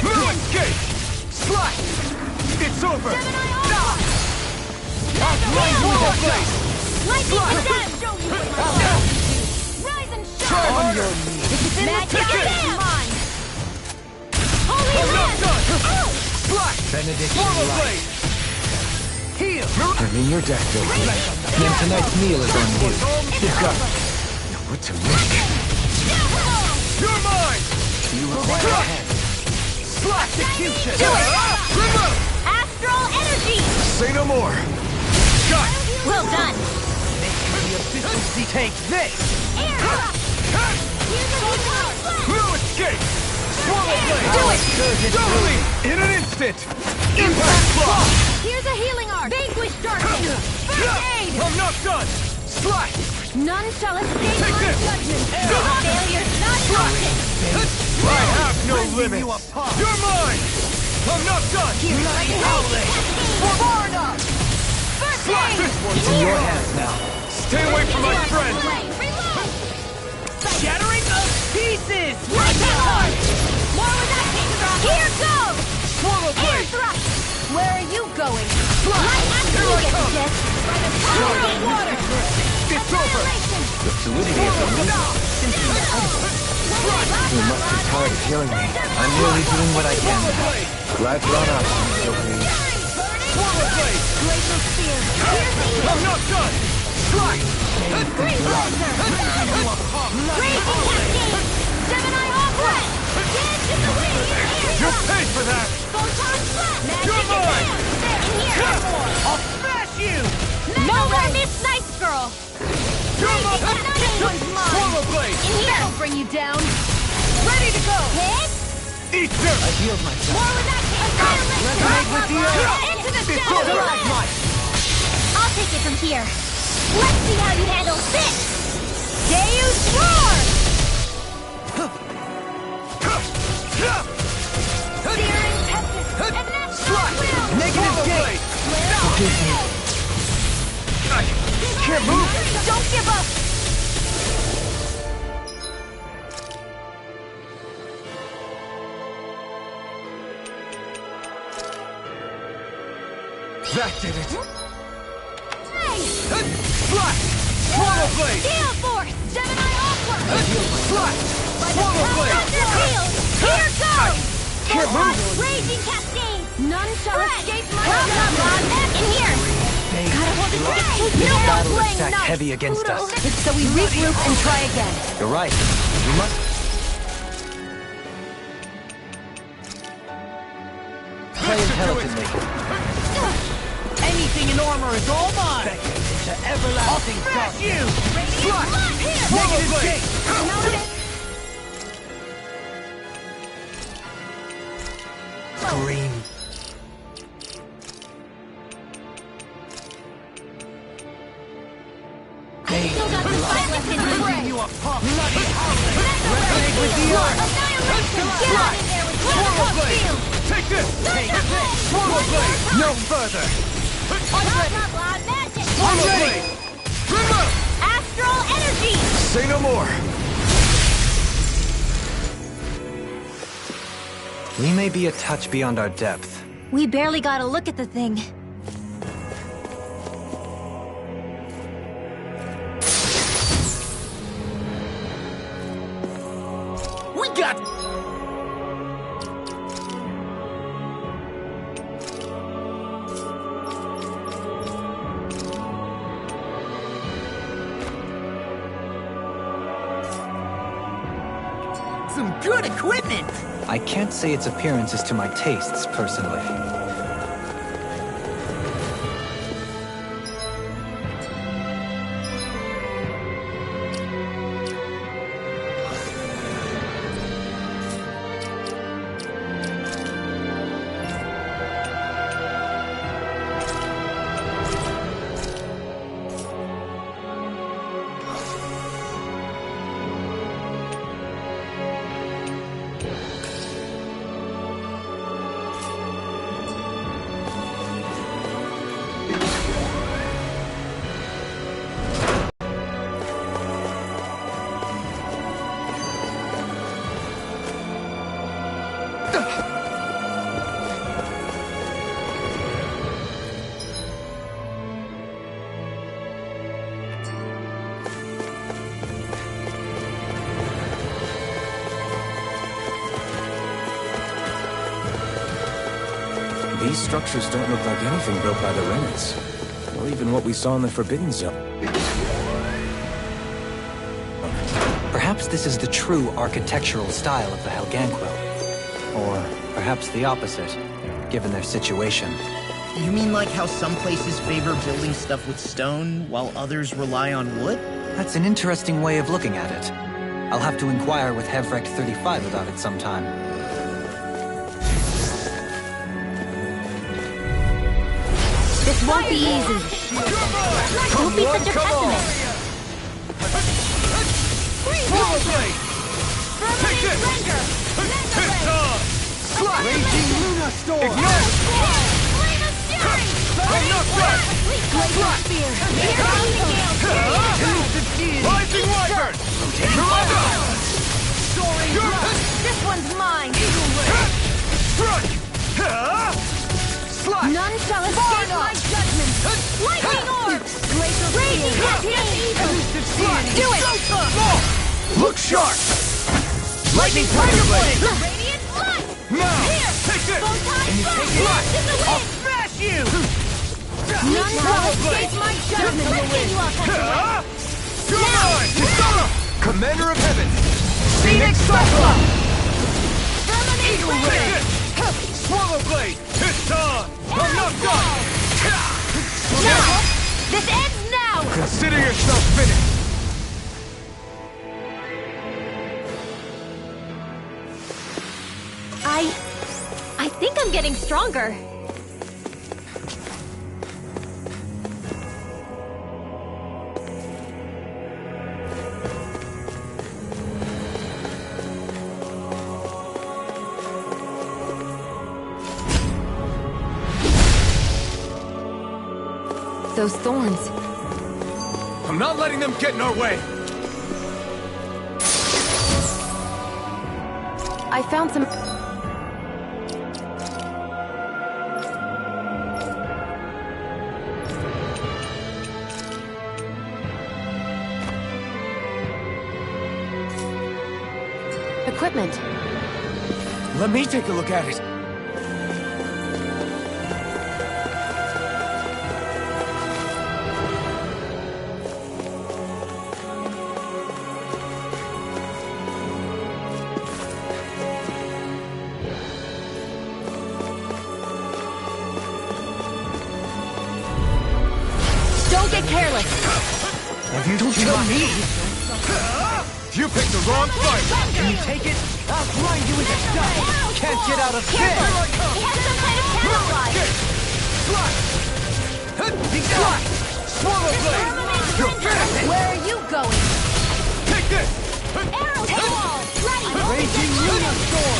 No escape! Slash! It's over! Try harder! Benediction Portal light. Blade! Heal! I'm in your death, Billy. And tonight's meal is on you. You've got... Know what to make. You're mine! You require a hand. Execution! Do it! Remove! Astral energy! Say no more! Got it! Well done. Take this! No escape! Swallow Blade! Do it! Doubly! In an instant! Impact Block! Here's a healing arc. Vanquish darkness. First aid. I'm not done! Slash! None shall escape Take my this. judgment. Failure's not option. I have no limits! You're mine! I'm not done! Far enough. First aid. This one's In your hands now. Stay away from my friend! Reload. Shattering of pieces! Like that hard. More with that kick drop. Here goes. Swallow Air Blade! thrust. Where are you going? Right after you get hit. By the power of water. It's over! The fluidity of the movement. You must be tired of healing me. I'm merely doing what I can. Glad you're on our side, Sophie. Swallow Blade! Glacial spear. I'm not done! Strike! Green Blazer. Raging Cascade. Gemini Opera. Dance in the wind. You'll pay for that! Photon Blast. You're mine! In here. I'll smash you! Nowhere miss Nice Girl. You're mine! One's mine. Swallow Blade! In here. That'll bring you down. Ready to go. Hit. Eat dirt! I healed myself. More with that Resonate with the earth! Into the It's shadow. over! I'll take it from here. Let's see how you handle this. Deus Roar. Searing Tempest. And that's will. Negative gate! Forgive me. Can't move! Don't give up. That did it! Hey. Slash! Swallow Blade! Gale Force. Gemini Opera. Slash! By the Swallow power Blade! of the field. Here goes. Can't move! Raging Cascade. None shall escape my judgment. In here. Gotta hold it together. This No more battle is playing stacked nice. heavy against us. So we regroup and try again. You're right. We must... Play intelligently. Anything in armor is all mine! Into everlasting darkness! You! Slash! Negative gate! Scream. Still got the silence in the fray. You a pop! Bloody howling! Resonate with the earth! Annihilation! Get out of there with Swallow Swallow Blade! Field! Take this! Take this! Swallow Blade! No further! Magic! Swallow Blade! Remove! Astral energy! Say no more! We may be a touch beyond our depth. We barely got a look at the thing. We got... good equipment! I can't say its appearance is to my tastes, personally. These structures don't look like anything built by the Renans, or even what we saw in the Forbidden Zone. Perhaps this is the true architectural style of the Helganquil. Or perhaps the opposite, given their situation. You mean like how some places favor building stuff with stone, while others rely on wood? That's an interesting way of looking at it. I'll have to inquire with Hevrecht 35 about it sometime. This won't be easy. Don't be such a pessimist. Rollerblade! Take this! Hit on! Raging Luna Storm! Ignite! I'm not done! Rising Wyvern! This one's mine! Strike! None shall escape my judgment! Lightning Orb! Raging Do it! Look sharp! Lightning Tiger Blade! Radiant Light! Now! Take this! And you take it! I'll smash you! None shall escape my judgment! Let's see you all catch You're mine! Commander of Heaven! Phoenix Cyclone! Eagle Ray! Swallow Blade! It's on! I'm not done! Now! This ends now! Consider yourself finished! I think I'm getting stronger. Those thorns. I'm not letting them get in our way! I found some... equipment. Let me take a look at it. Don't get careless. Have you killed me? You picked the wrong fight! Can you take it? I'll grind you into dust! Can't get out of this! He has some kind of camouflage. Swallow Blade! You're finished! Where are you going? Take this! Arrow wall! Ready! Raging Luna Storm!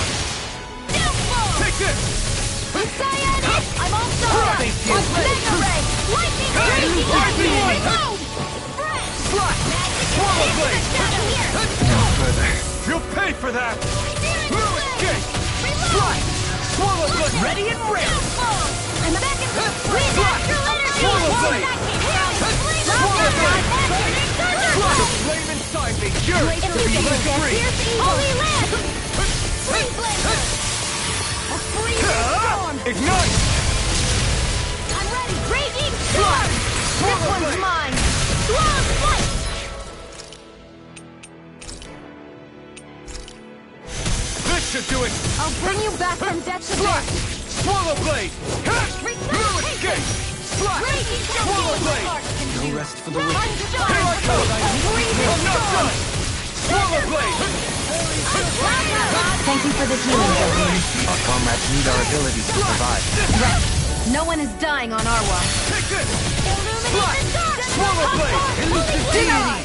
Take this! Cyan! I'm all sorted up! Mega Ray! Lightning! Raging Reload! Swallow Blade! No further. You'll pay for that! Blue Escape! Swallow Blade! Ready and ready! I'm back in the natural energy! Swallow Blade! Swallow Blade! The flame inside me yearns to be let free! Holy Land! Free Blazer! A free storm! Ignite! I'm ready! Raging Storm! This one's mine! Swallow's Flight! From death to Slash! death. Swallow blade! No escape! Slash! Swallow blade! No rest for the wicked. Here I come! I'm not done! Swallow blade! Thank you for the healing, Johan. Our comrades need our abilities to survive. Right. No one is dying on our watch. Take this! Slash! Swallow blade! Elusive deity!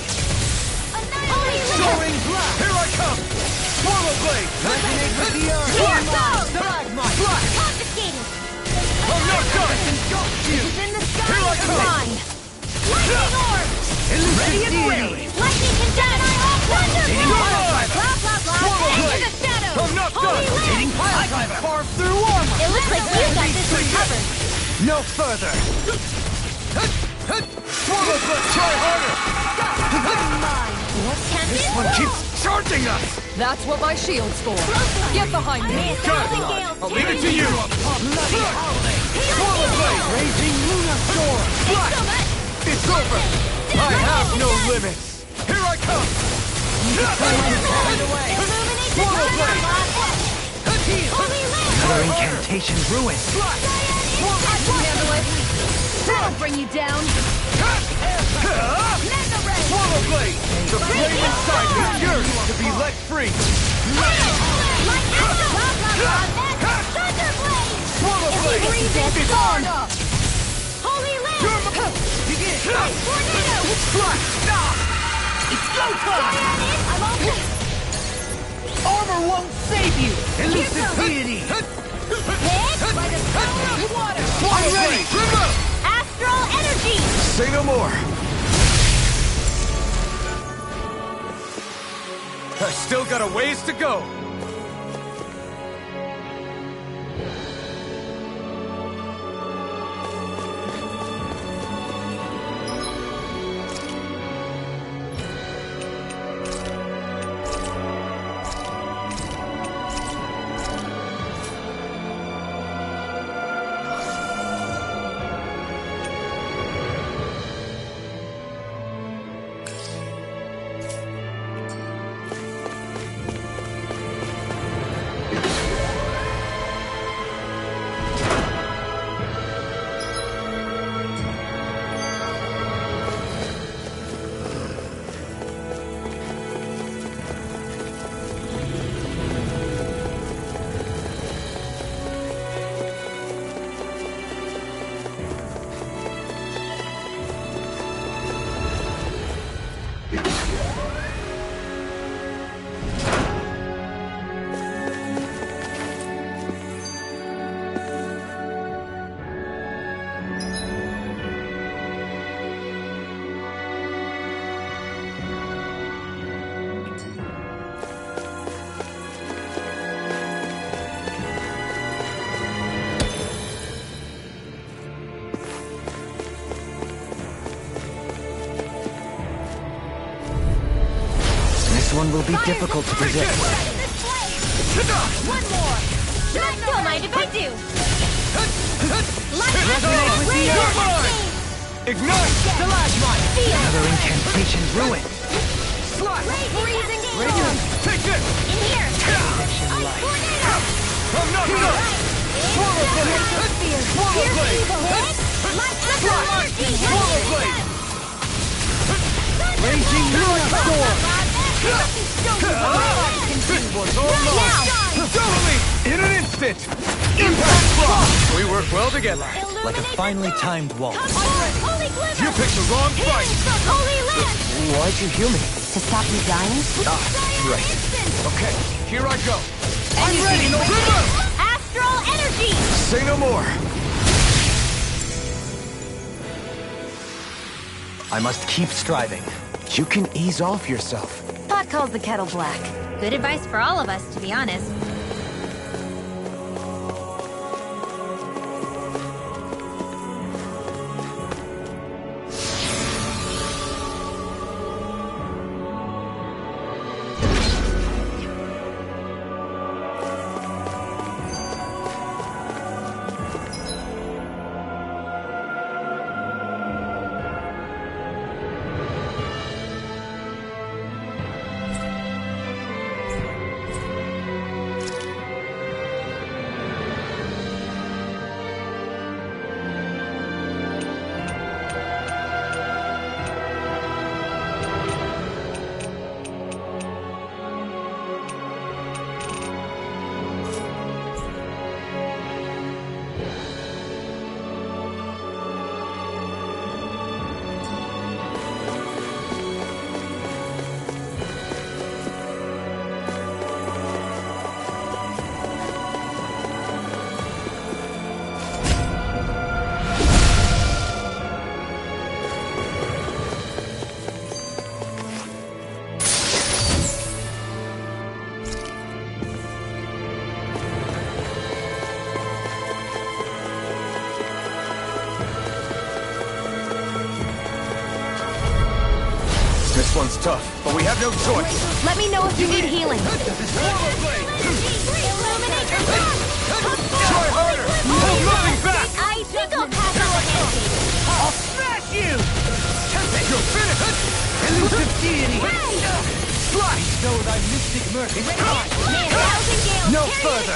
Soaring blast! Here I come! Swallow blade! Resonate with the earth. Stalagmite! Slash! Confiscated! I'm not done! In the sky Here I is come! mine. Lightning orb! Elusive deity! Lightning condemn! Thunder Rotating blast! pile driver! Blah, blah, blah! Swallow Into blade! the shadows! I'm not done! Holy Rotating land! pile driver! Carve through armor! It looks like we've got this one covered. No further! Swallow blade! Try harder! This one keeps charging us! That's what my shield's for. Get behind me. Got it! I'll leave it to you! Swallow blade! Raging Luna Storm! Slash! It's over! I have no limits! Here I come! Swallow blade! Another incantation ruined. I can handle it. That'll bring you down. Swallow blade! The flame inside me yearns to be let free! Swallow blade! It's on! Holy land! Begin! Tornado! Slash! It's go time! I'm open! Armor won't save you! Elusive deity! Hit by the power of water! I'm ready! Astral energy! Say no more! I've still got a ways to go! This one will be difficult to predict. One more! Don't mind if I do! Resonate with the earth! Ignite! Stalagmite! Another incantation ruined. Slash! Freezing Radiant! Take this! In here! Tornado! I'm not done! Swallow blade! Swallow blade! Swallow blade! Raging Luna Storm! This one's all mine! Totally! In an instant! Impact block! We work well together. Like a finely timed waltz. Holy glimmer! You picked the wrong fight! Holy land! Why'd you heal me? To stop you dying? Right. Okay, here I go. I'm ready! Trigger! Astral energy! Say no more! I must keep striving. You can ease off yourself. Pot calls the kettle black. Good advice for all of us, to be honest. This one's tough, but we have no choice. Let me know if you need healing. Try harder! Hold nothing back! I think I'll pass on the handshake. I'll smash you! You're finished! Elusive deity! Slice! Show thy mystic mercy. No further!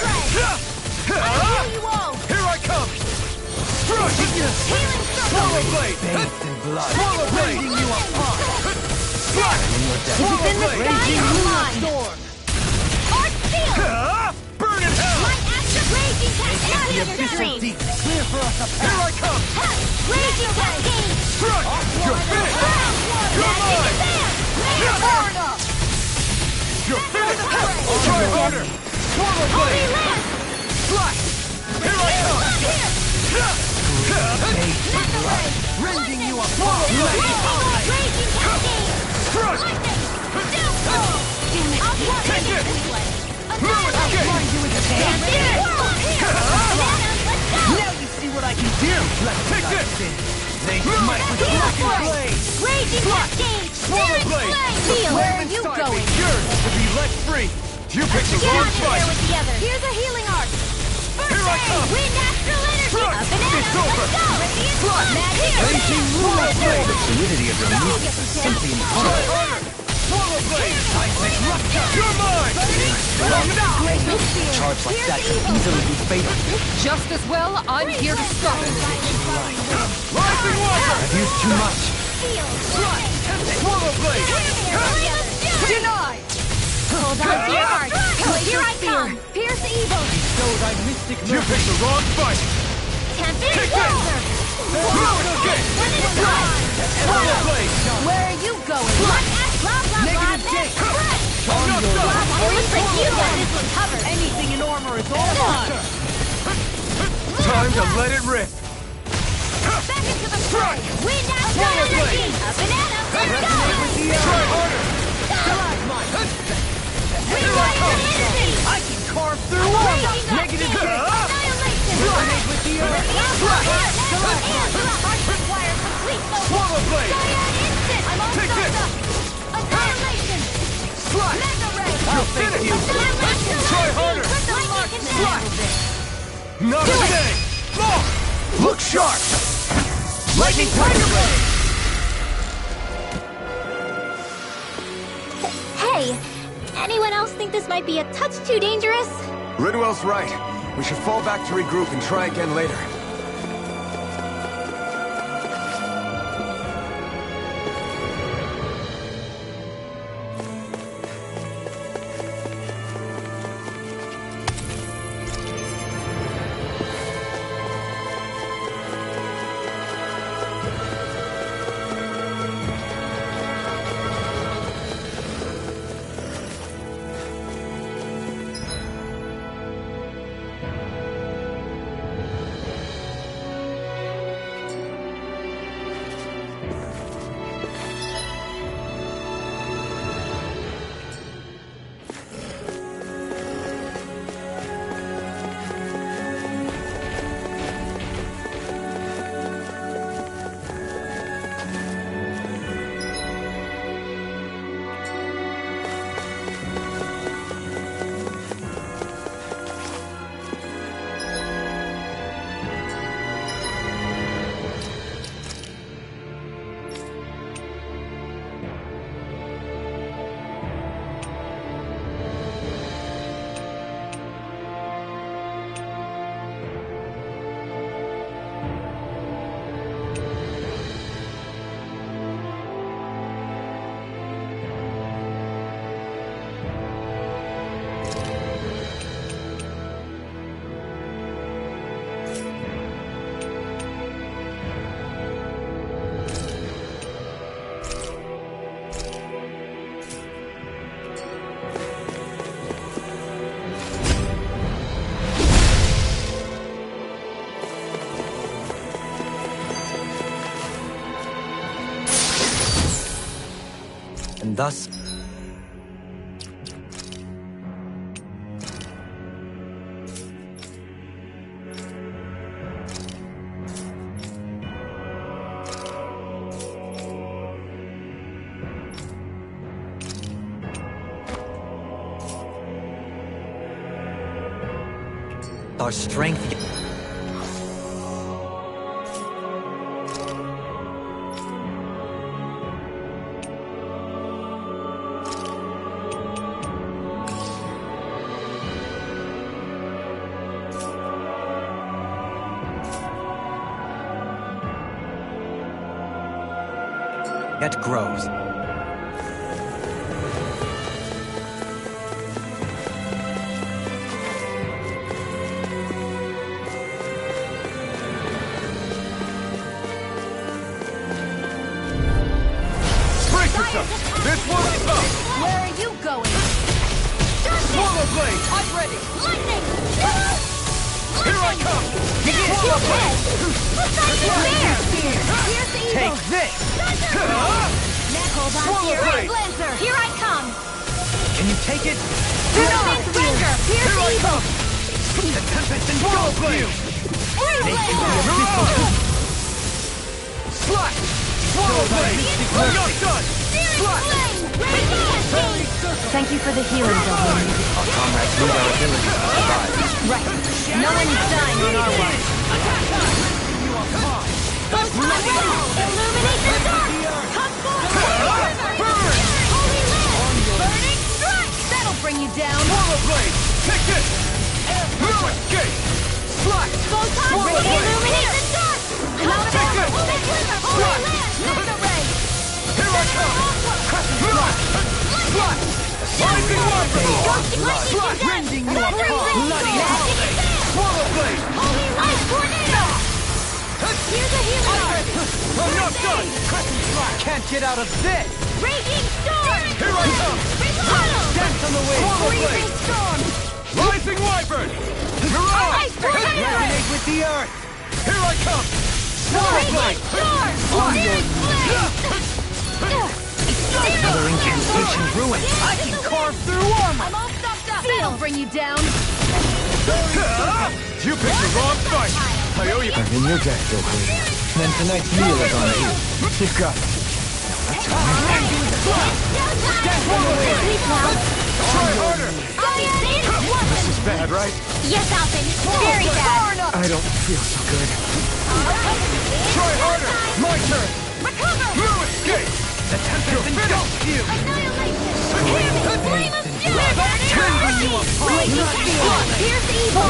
I'll heal you all! Here I come! Crush! Swallow blade! Swallow blade! Rending you apart! Slice! If it's in the sky, it's mine! Storm! Arch field! Burn in hell! Light after raging cascade! The abyssal deep! Clear for us a path! Here I come! Raging cascade! Crush! You're finished! You're mine! Far enough! You're finished! Try harder! Swallow blade! Slice! Here I come! Rending you apart! Raging cascade! Crush! Take it! Move it! Now you see what I can do! Take this! They smite with the blackened blade! Raging cascade! Swallow blade! Where are you going? Yours to be let free! You picked the wrong fight! Here's a healing arc! Here I come! Wind astral energy! Crush! Up and at It's 'em! over! Let's go! Radiant Crush! magic! Raging Swallow blade! The fluidity of your movement is simply Try harder! Swallow blade! Seismic rupture! You're mine! Strong enough! a charge like that could easily be fatal. Just as well, I'm here to stop it. Rising water! I've used too much. Swallow blade! Denied! Hold on to your heart! Here I come! Pierce evil! Show thy mystic mercy! You picked the wrong fight! Tempest Take this! Throw it again! Swallow blade! Where are you going? Blah, blah, blah, Negative blah, Jake! blah. I'm not done! Looks like you got this one covered. Anything in armor is all mine! Time to let it rip! Back into the fray! Wind astral energy! Up and at 'em! Let's go! Try harder! Rewire energy! I can carve through walls! Negative Jake! Annihilation! Grenade with the earth! Require complete focus! Swallow blade! Dyad instant! I'm on Take this! Annihilation! Slice! Mega ray! You're finished! Try harder! Slice! Not today! Look sharp! Lightning Tiger Blade! Hey! Anyone else think this might be a touch too dangerous? Ridwell's right. We should fall back to regroup and try again later. And thus, Our strength... yet grows. This one's tough! Where are you going? Swallow Blade! I'm ready! Lightning! Here I come! Swallow Blade! What's that there? Here's the evil! Take this! Swallow Blade! Lancer! Here I come! Can you take it? Ranger! Here's Here the I evil! come! The Tempest Swallow engulfs Blade! you! Slash! Swallow Blade! I'm not done! Slash! Thank you for the healing, Dublin. Our comrades need our ability to survive. Right. No one's dying on our watch. Illuminate the dark! Come forward! Holy land! Burning strike! That'll bring you down! Swallow Blade! Take this! No escape! Slash! Photon ray! Illuminate the dark! I'm out of Take ammo! this! Holy land! Mega ray! Here I come! Slash! Slash! Rising Weapon! Slash! Rending you apart! Bloody hell! Swallow Blade! Holy light tornado! Here's a healing art! I'm not done! Can't get out of this! Raging storm! Here I come! Dance on the wind! Swallow Freezing Blade! storm! Rising Wyvern! Hurrah! Ice tornado! Resonate with the earth! Here I come! Swallow Raging Blade! storm! Searing blade! Another incantation ruined! I can carve through armor! I'm all stuffed up! That'll bring you down! You picked the wrong fight! I owe you... I'm in your debt, Goku. Then tonight's meal is on you. You've got it. Try harder! This is bad, right? Yes, Alphen. Very bad. I don't feel so good. Try harder! My turn! Recover! No escape! The Tempest engulfs you! Annihilation! Flame of fury! Tearing you apart! Here's evil!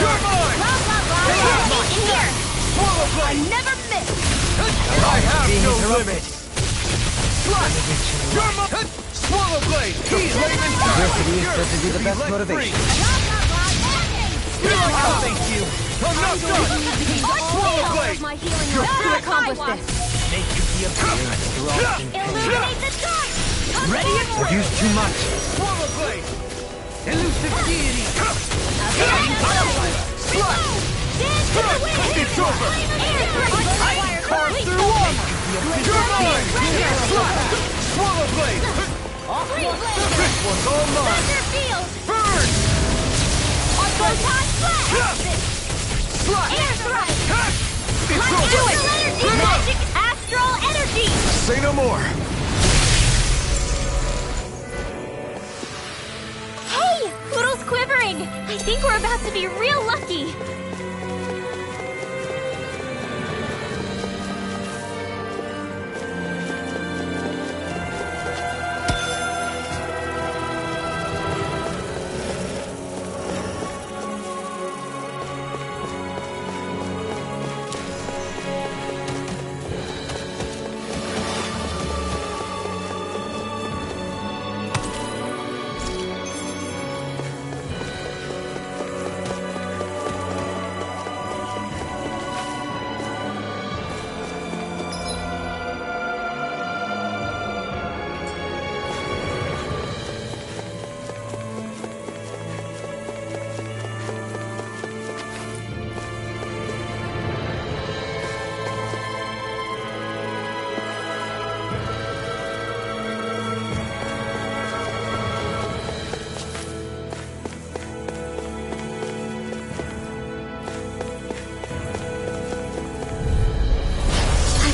You're mine! Here! Swallow I Blade! never miss! I have no limits! Slash! You're mine! Swallow Blade! He's leaving Diversity is supposed to be the best motivation. Here I come! Thank you! I'm not done! Swallow Blade! My healing You're will finished. accomplish this! Make you the appearance through all Illuminate the dark! Ready? I've used too much. Swallow Blade! Elusive deity! Slash! It's over! Carve through armor! You're mine! Slash! Swallow Blade! This one's all mine! Burn! Photon flash! Slash! Air thrust! It's Do over! it! Magic astral energy! Say no more! Hey! Poodle's quivering! I think we're about to be real lucky!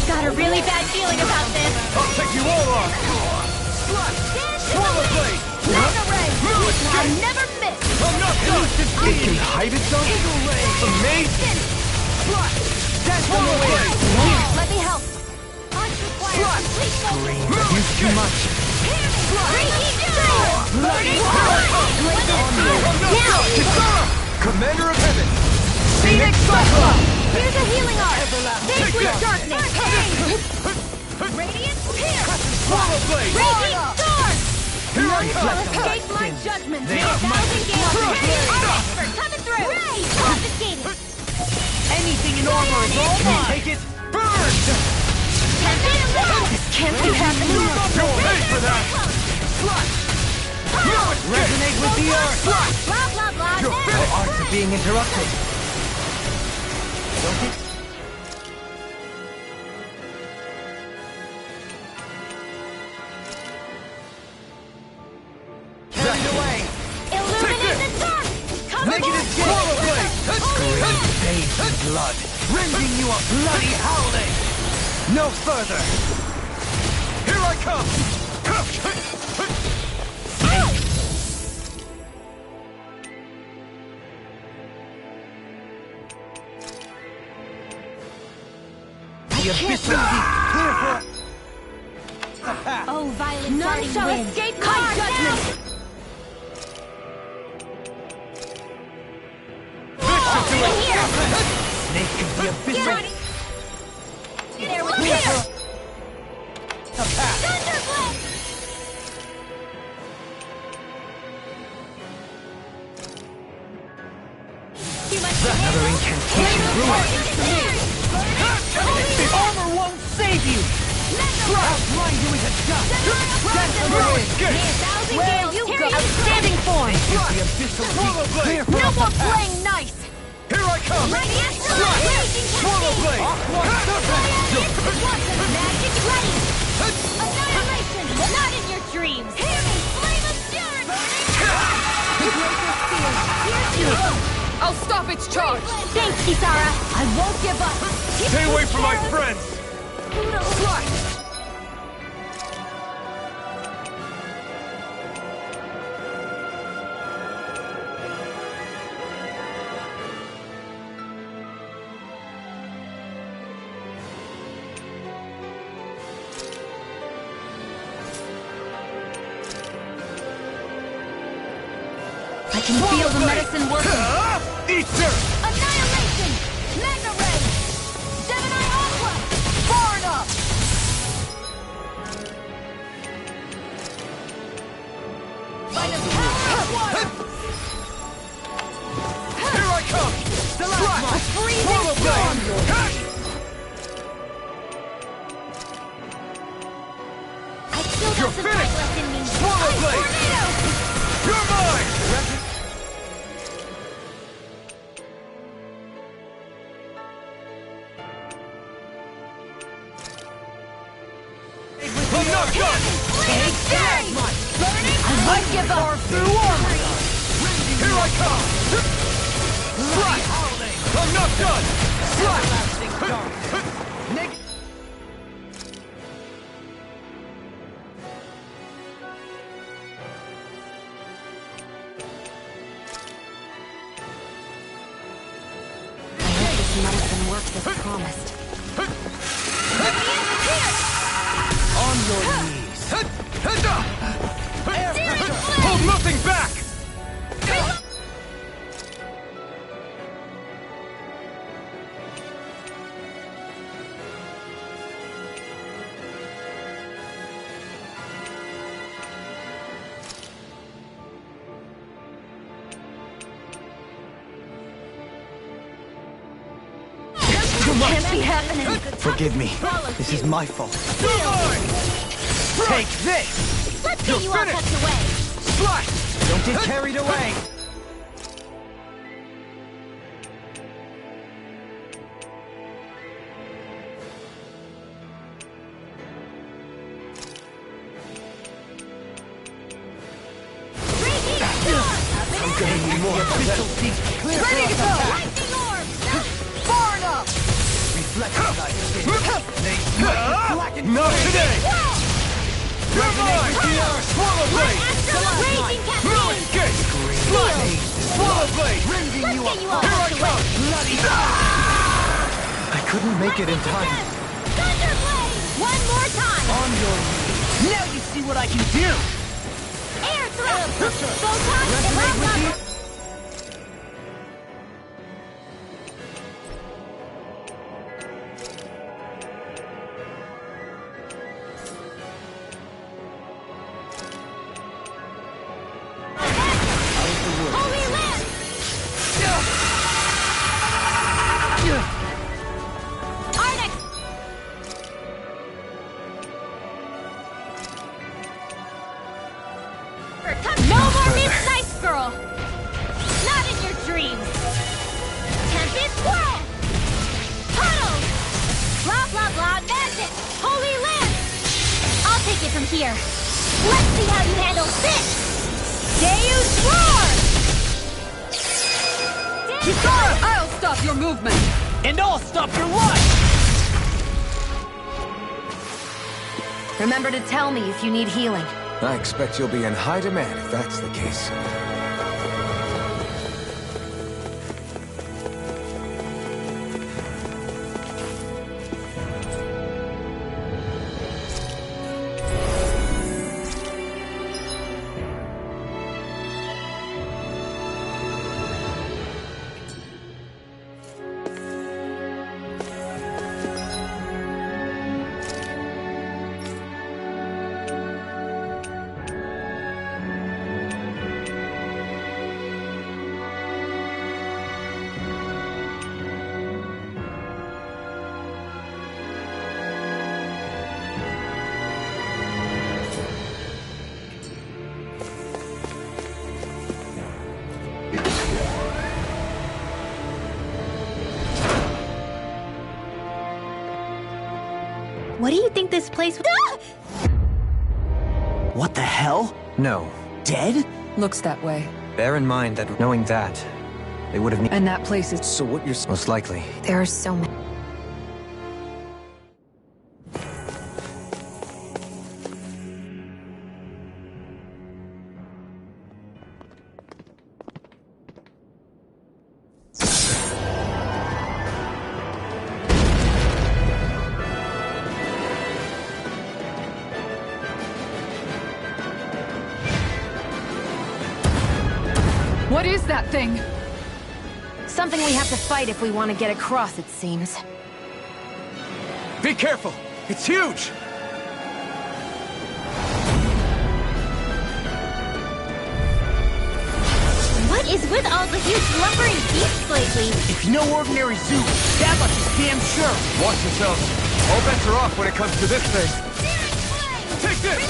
Got a really bad feeling about this. I'll take you all on! Slash! Swallow Blade! Mega ray! No I escape! never miss! I'm not It can hide itself from me? That's the way! Let me help. Use too much. Commander of Heaven! Phoenix Cyclone! Here's a healing art. Face with darkness. Radiant Pierce. Swallow Blade! Raging Storm. Here I'll escape my judgment. 1,000 gales. Expert coming through. Ray, confiscated. Anything in armor is all mine! Take it! Burn! This can't be happening. You'll pay for that! Resonate with the earth! Blah, blah, blah. Your arts are being interrupted. Don't it? Carried away! Illuminate the dark. Come Negative Swallow Blade! Great bathed in blood, rending you a bloody howling! No further! Here I come! The abyssal deep, clear for... Oh, violent None darting shall wind. escape My my judgment. Snake of the abyssal... There with Clear fear. for... A path! Thunderblade. Too much Another incantation ruined! Armor won't save you! I'll blind you with a dust! That's the way! Where you go? Outstanding form. The abyssal deep, clear for No a more path! playing nice. Here I come! Radiant Swallow Blade! Magic ready. Annihilation. Not in your dreams. Hear me. Flame of fury. I'll stop its charge! Thanks, Kisara. I won't give up. Stay away from my friends! I can feel the medicine working. Easter! Annihilation. Mega ray. Gemini Aqua. Far enough! By the power of water. Here I come! A freezing storm. I still got You're some finished. fight left in me. Swallow Ice Blade. tornado. You're mine! I'm not done! Take that. I won't give up. Through armor! Here I come! Slide! I'm not done! Slide! Medicine works as promised. On your knees! Hold nothing back! Can't be happening. Forgive me. This is my fault. Take this! Let's get you all tucked away. Slice! Don't get carried away! I'm gonna need more of this. Ready to go! Lightning orb. Far enough! Not today! Resonate with the earth! Swallow blade! Raging cascade! No escape! Slide! Swallow blade! Let's get you all Here out I of the way! come! Bloody! I couldn't make it in time. Thunderblade! One more time! On your knees! Now you see what I can do! Air throw! Photon! Resonate with the... Holy Lance! Ardex! No more Miss Nice Girl! Not in your dreams! Tempest Whirl! Puddle! Blah blah blah magic! Holy Lance! I'll take it from here. Let's see how you handle this! Deus Roar! Kisara, I'll stop your movement! And I'll stop your life! Remember to tell me if you need healing. I expect you'll be in high demand if that's the case. What do you think this place... What the hell? No. Dead? Looks that way. Bear in mind that knowing that, they would have And that place is... So what you're... most likely. There are so many. What is that thing? Something we have to fight if we want to get across, it seems. Be careful! It's huge! What is with all the huge lumbering beasts lately? It's no ordinary zoo. That much is damn sure. Watch yourselves. All bets are off when it comes to this thing. Take this!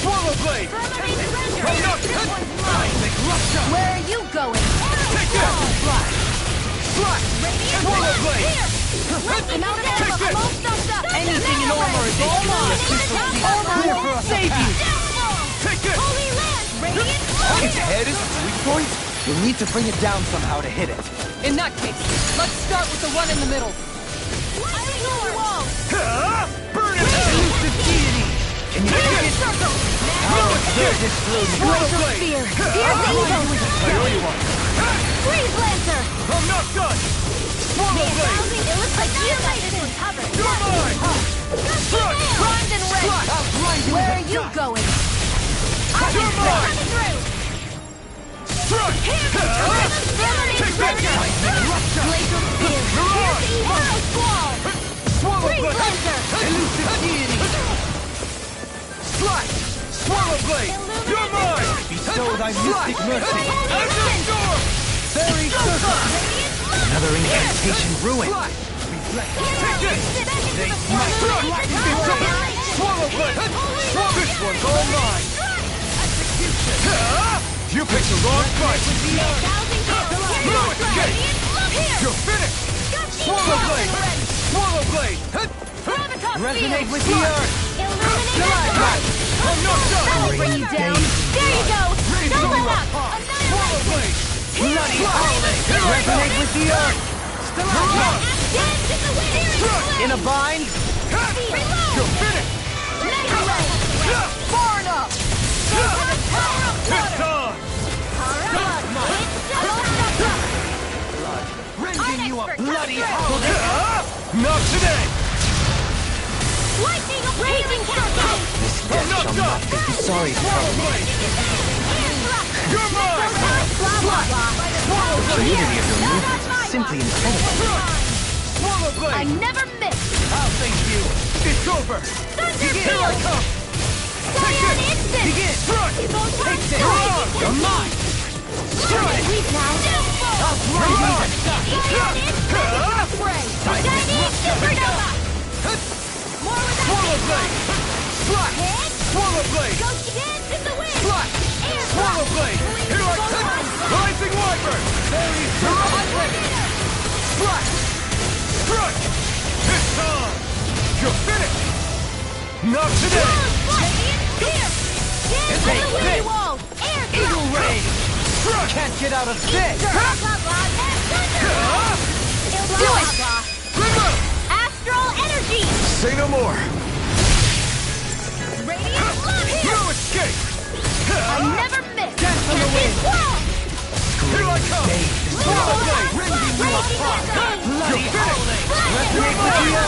Swallow blade! I'm not Where are you going? Take this! Slash! Swallow blade! Take this! Anything in armor is clear for us. Save you! Take this! Its head is a weak point? You'll need to bring it down somehow to hit it. In that case, let's start with the one in the middle. Burn it! Elusive deity! Can you take it? Swallow blade! Fear! Here's the evil! I owe you one. Freeze Lancer! I'm not done! Swallow blade! It looks like you got this one covered. You're mine! Struck! Primed and ready! Slash! Where are you going? You're mine! Struck! Take that! Glacial Spear! Here's the evil! Squall! Swallow Freeze blade! Lancer! Elusive deity! Slash! Swallow blade! You're mine! Bestow thy mystic mercy. Understorm! Very certain. Another incantation ruined. Take this! Swallow blade! This one's all mine! You picked the wrong fight! No escape! You're finished! Swallow blade! Swallow blade! Resonate with the earth. I'm not done! That'll bring you down! There you go! Don't let up! Swallow blade! Bloody howling. Resonate with the earth. Dance in the wind! In a bind. You're finished! Far enough! It's on! Rending you a bloody hole! Not today! Lightning raging counter! This death shall not be sorry to come. You're mine! The fluidity of your movements is simply incredible. Swallow blade! I never miss! I'll thank you! It's over! Begin! Here I come! Take Scion it! instant! Begin! Strike! Take it! You're mine! Strike! We've now! I'll throw you! Scion instant! Shining supernova! More with that! Swallow blade! Strike! Hit! Swallow blade! Go dance in the wind! Strike! Air Swallow blast! blade! Here I come! Rising Wyvern! Very Strike! Strike! It's on! You're finished! Not today! Here! Dance in the wind wall! Air Eagle Ray! Strike! Can't get out of this! Do it! Astral energy! Say no more! Radiant love here! No escape! I never miss! Dance on the wind! Here I come! Swallow blade! Rending you apart! Bloody howling! Let's make the deal!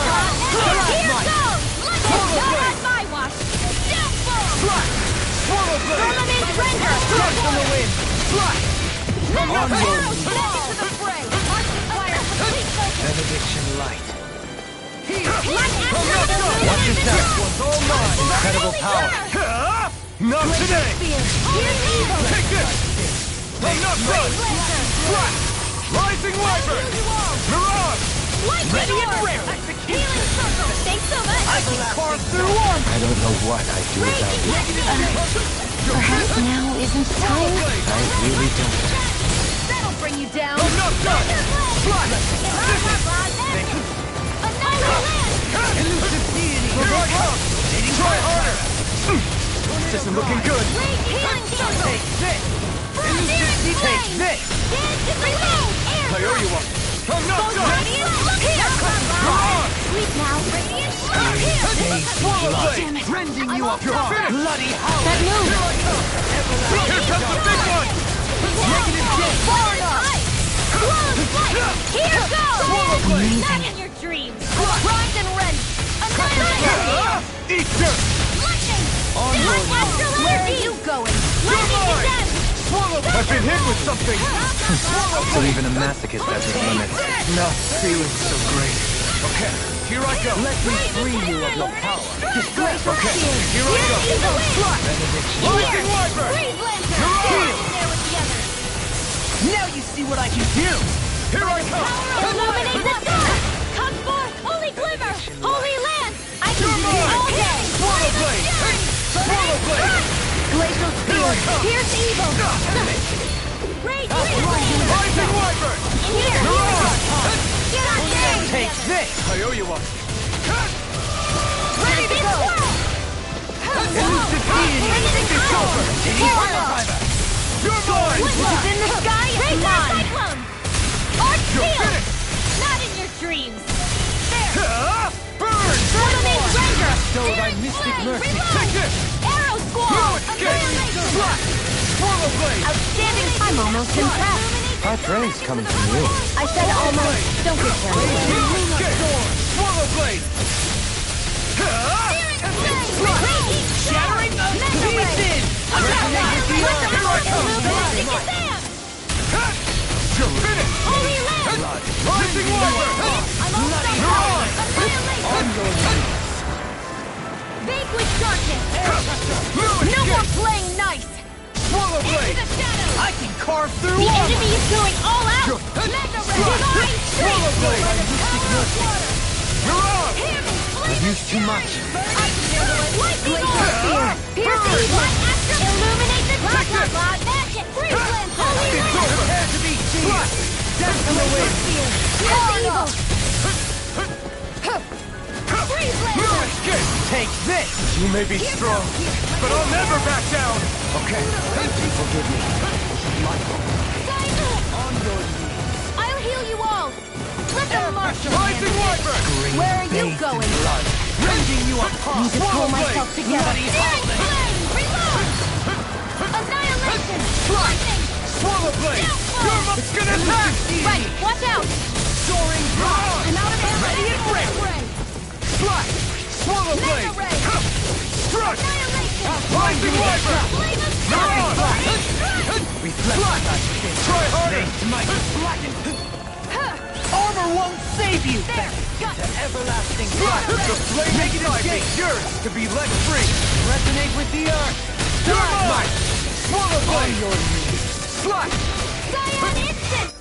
Here goes! Not on my watch! Strike! Swallow blade! Firmament render! Dance on the wind! Strike! Arrows back into the fray! Fire complete focus! Benediction light. Watch your step! One's all mine! Incredible power. Not today! Here's evil! Take this! I'm not done! Strike! Rising Wyvern! Mirage! Lightning orb! Healing circle! Thanks so much! I can carve through one! I don't know what I'd do without you. Perhaps now isn't the time? I really don't. That'll bring you down! I'm not done! Strike! Elusive deity! Here I come! Try harder! This isn't looking good! Healing circle! Take this! Take this! I owe you one! I'm not done! Radiant look here! Sleep now! Radiant look here! Swallow blade! Rending you up! You're finished! Bloody hell! That move! Here I come! Here comes the big one! Negative jet! Far enough! Close light! Here goes! Swallow blade! Not in your dreams! Grind and rend! Annihilate! Eat dirt! Lightning! Astral energy! Where are you going? Lightning condemned! I've been hit with something! So even a masochist has his limits. Not feeling so great. Okay, here I go. Let me free you of your power. Okay, here I go. Lightning Wyvern! Freeze Lantern! Heal! There with the others! Now you see what I can do! Here I come! Illuminate the dark! Come forth, holy glimmer! Holy land! I can You're see mine! all day! Swallow blade! Swallow blade! Glacial spear! Pierce evil! Rage wind! Rising Wyvern! Here! Get on there! Take this! I owe you one. Ready to go! Elusive deity! It's over! You're mine! What's in the sky is mine! Cyclone! Arch You're field! finished! Not in your dreams! There! Burn! Firmament render! Show thy Searing mystic flame! mercy! Reload! Take this! Arrow No squall! escape! Annihilation! Strike! Swallow blade! Outstanding! I'm almost impressed! High praise coming from you. I said almost. Don't get carried away. No escape! Swallow blade! Shattering pieces! Resonate with the earth! Here I come! You're finished! Holy land! Rising Wyvern! I'm almost annihilation! Vanquish darkness! No more playing nice! Swallow blade! Into the shadows! I can carve through The armor! enemy is going all out! Mega Ray! Divine Swallow blade! Water! Mirage! Hear me! I've used too much. I can handle it! Lightning orb! Pierce evil! Illuminate the dark! Magic! Freeze land! Holy It's land! over! To be Strike! Death from the wind! Pierce evil! Freeze land! No escape! Take this! You may be strong, but I'll never back down! Okay, forgive me. On your knees. I'll heal you all! Let them march! Rising Wyvern! Where are you going? Rending you Need to pull myself together. Searing flame! Reload! Annihilation! Lightning! Swallow blade! It's gonna attack! Right, watch out! Soaring drop! I'm out of ammo. Ready and break! Slash! Swallow blade! Mega ray! Struck! Annihilation! Blazing wiper! Flame of Reflect! Try harder! Armor won't save you! There! Got To everlasting life! The flame making escape! Yours to be let free! Resonate with the earth! Dynamite! Swallow blade! On your knees! Slash! Cyan instant!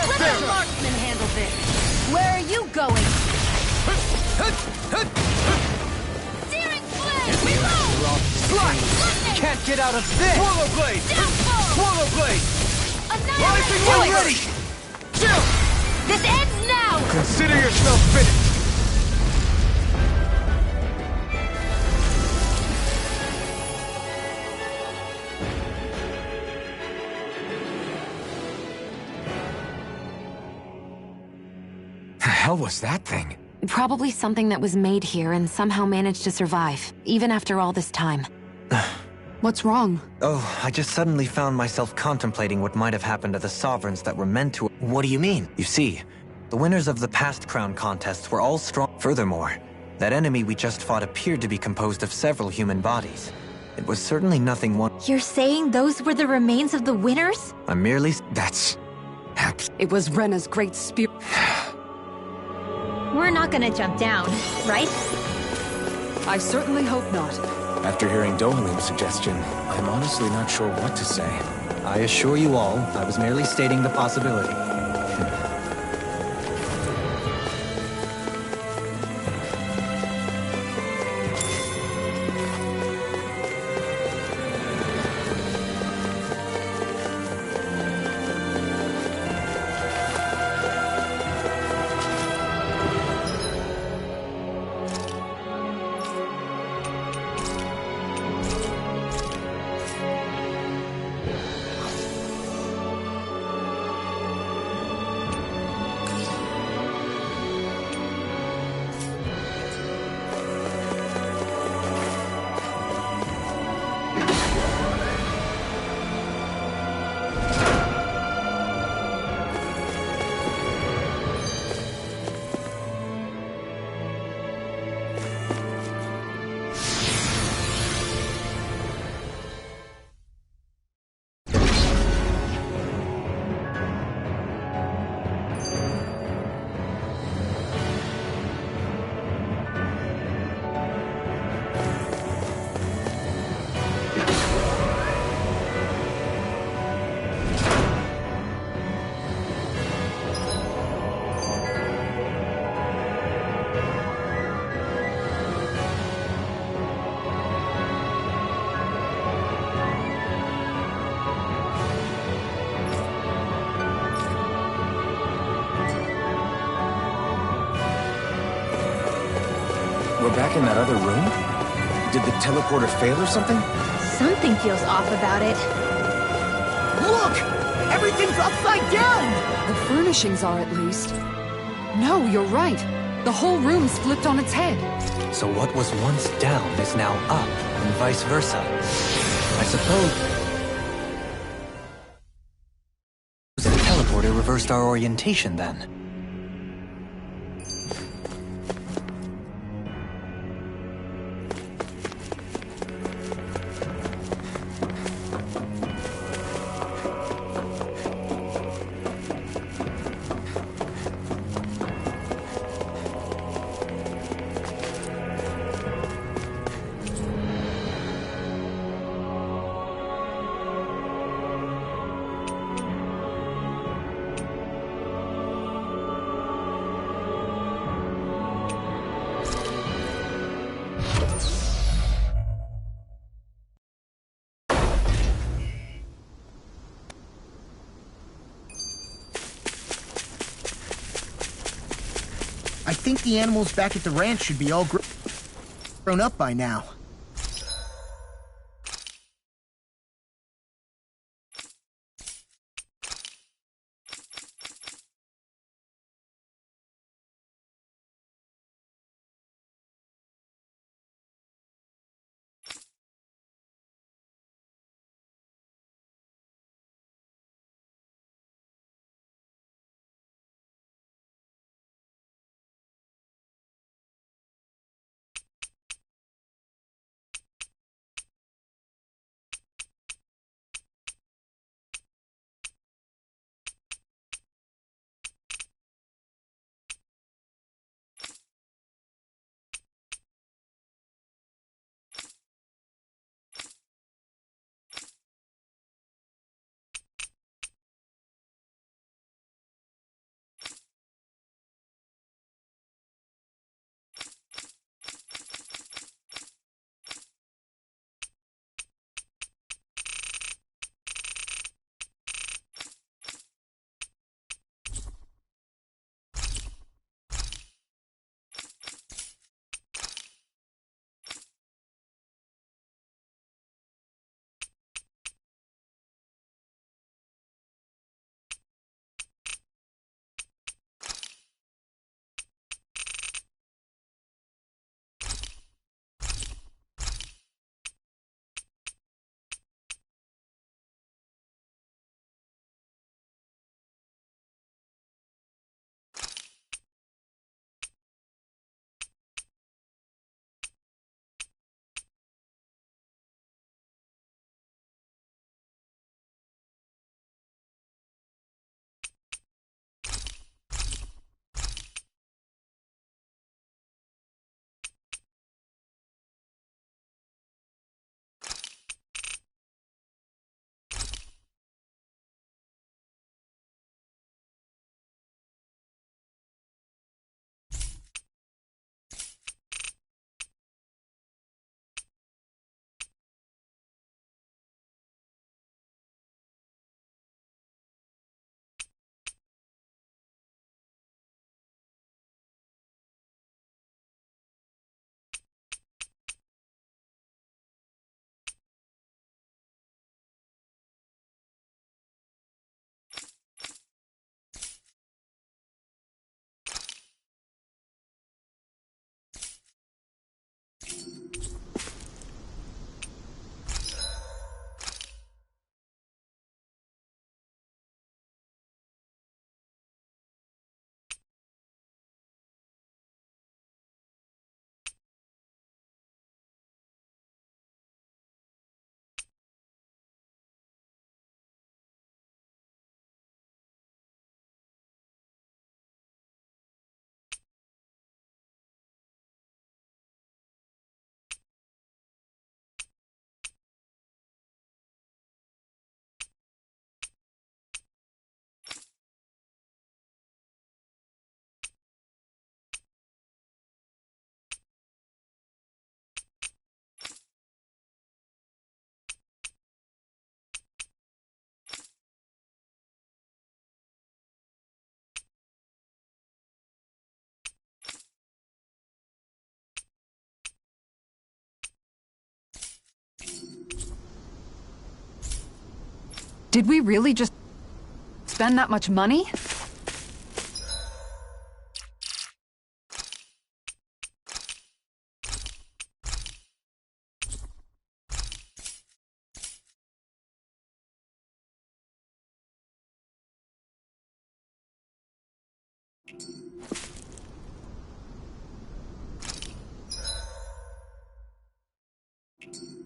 Let the marksman handle this! Where are you going? Searing flame! Reload! Slash! Lightning! Can't get out of this! Swallow blade! Downfall! Swallow blade! Rising Annihilation! wind ready! Chill! This ends now! Consider yourself finished! The hell was that thing? Probably something that was made here and somehow managed to survive, even after all this time. What's wrong? Oh, I just suddenly found myself contemplating what might have happened to the sovereigns that were meant to... What do you mean? You see, the winners of the past crown contests were all strong. Furthermore, that enemy we just fought appeared to be composed of several human bodies. It was certainly nothing one... You're saying those were the remains of the winners? I'm merely... That's... It was Rena's great spirit. We're not gonna jump down, right? I certainly hope not. After hearing Dohalim's suggestion, I'm honestly not sure what to say. I assure you all, I was merely stating the possibility. We're back in that other room? Did the teleporter fail or something? Something feels off about it. Look! Everything's upside down! The furnishings are, at least. No, you're right. The whole room's flipped on its head. So what was once down is now up, and vice versa. I suppose... the teleporter reversed our orientation then. I think the animals back at the ranch should be all grown up by now. Did we really just spend that much money? You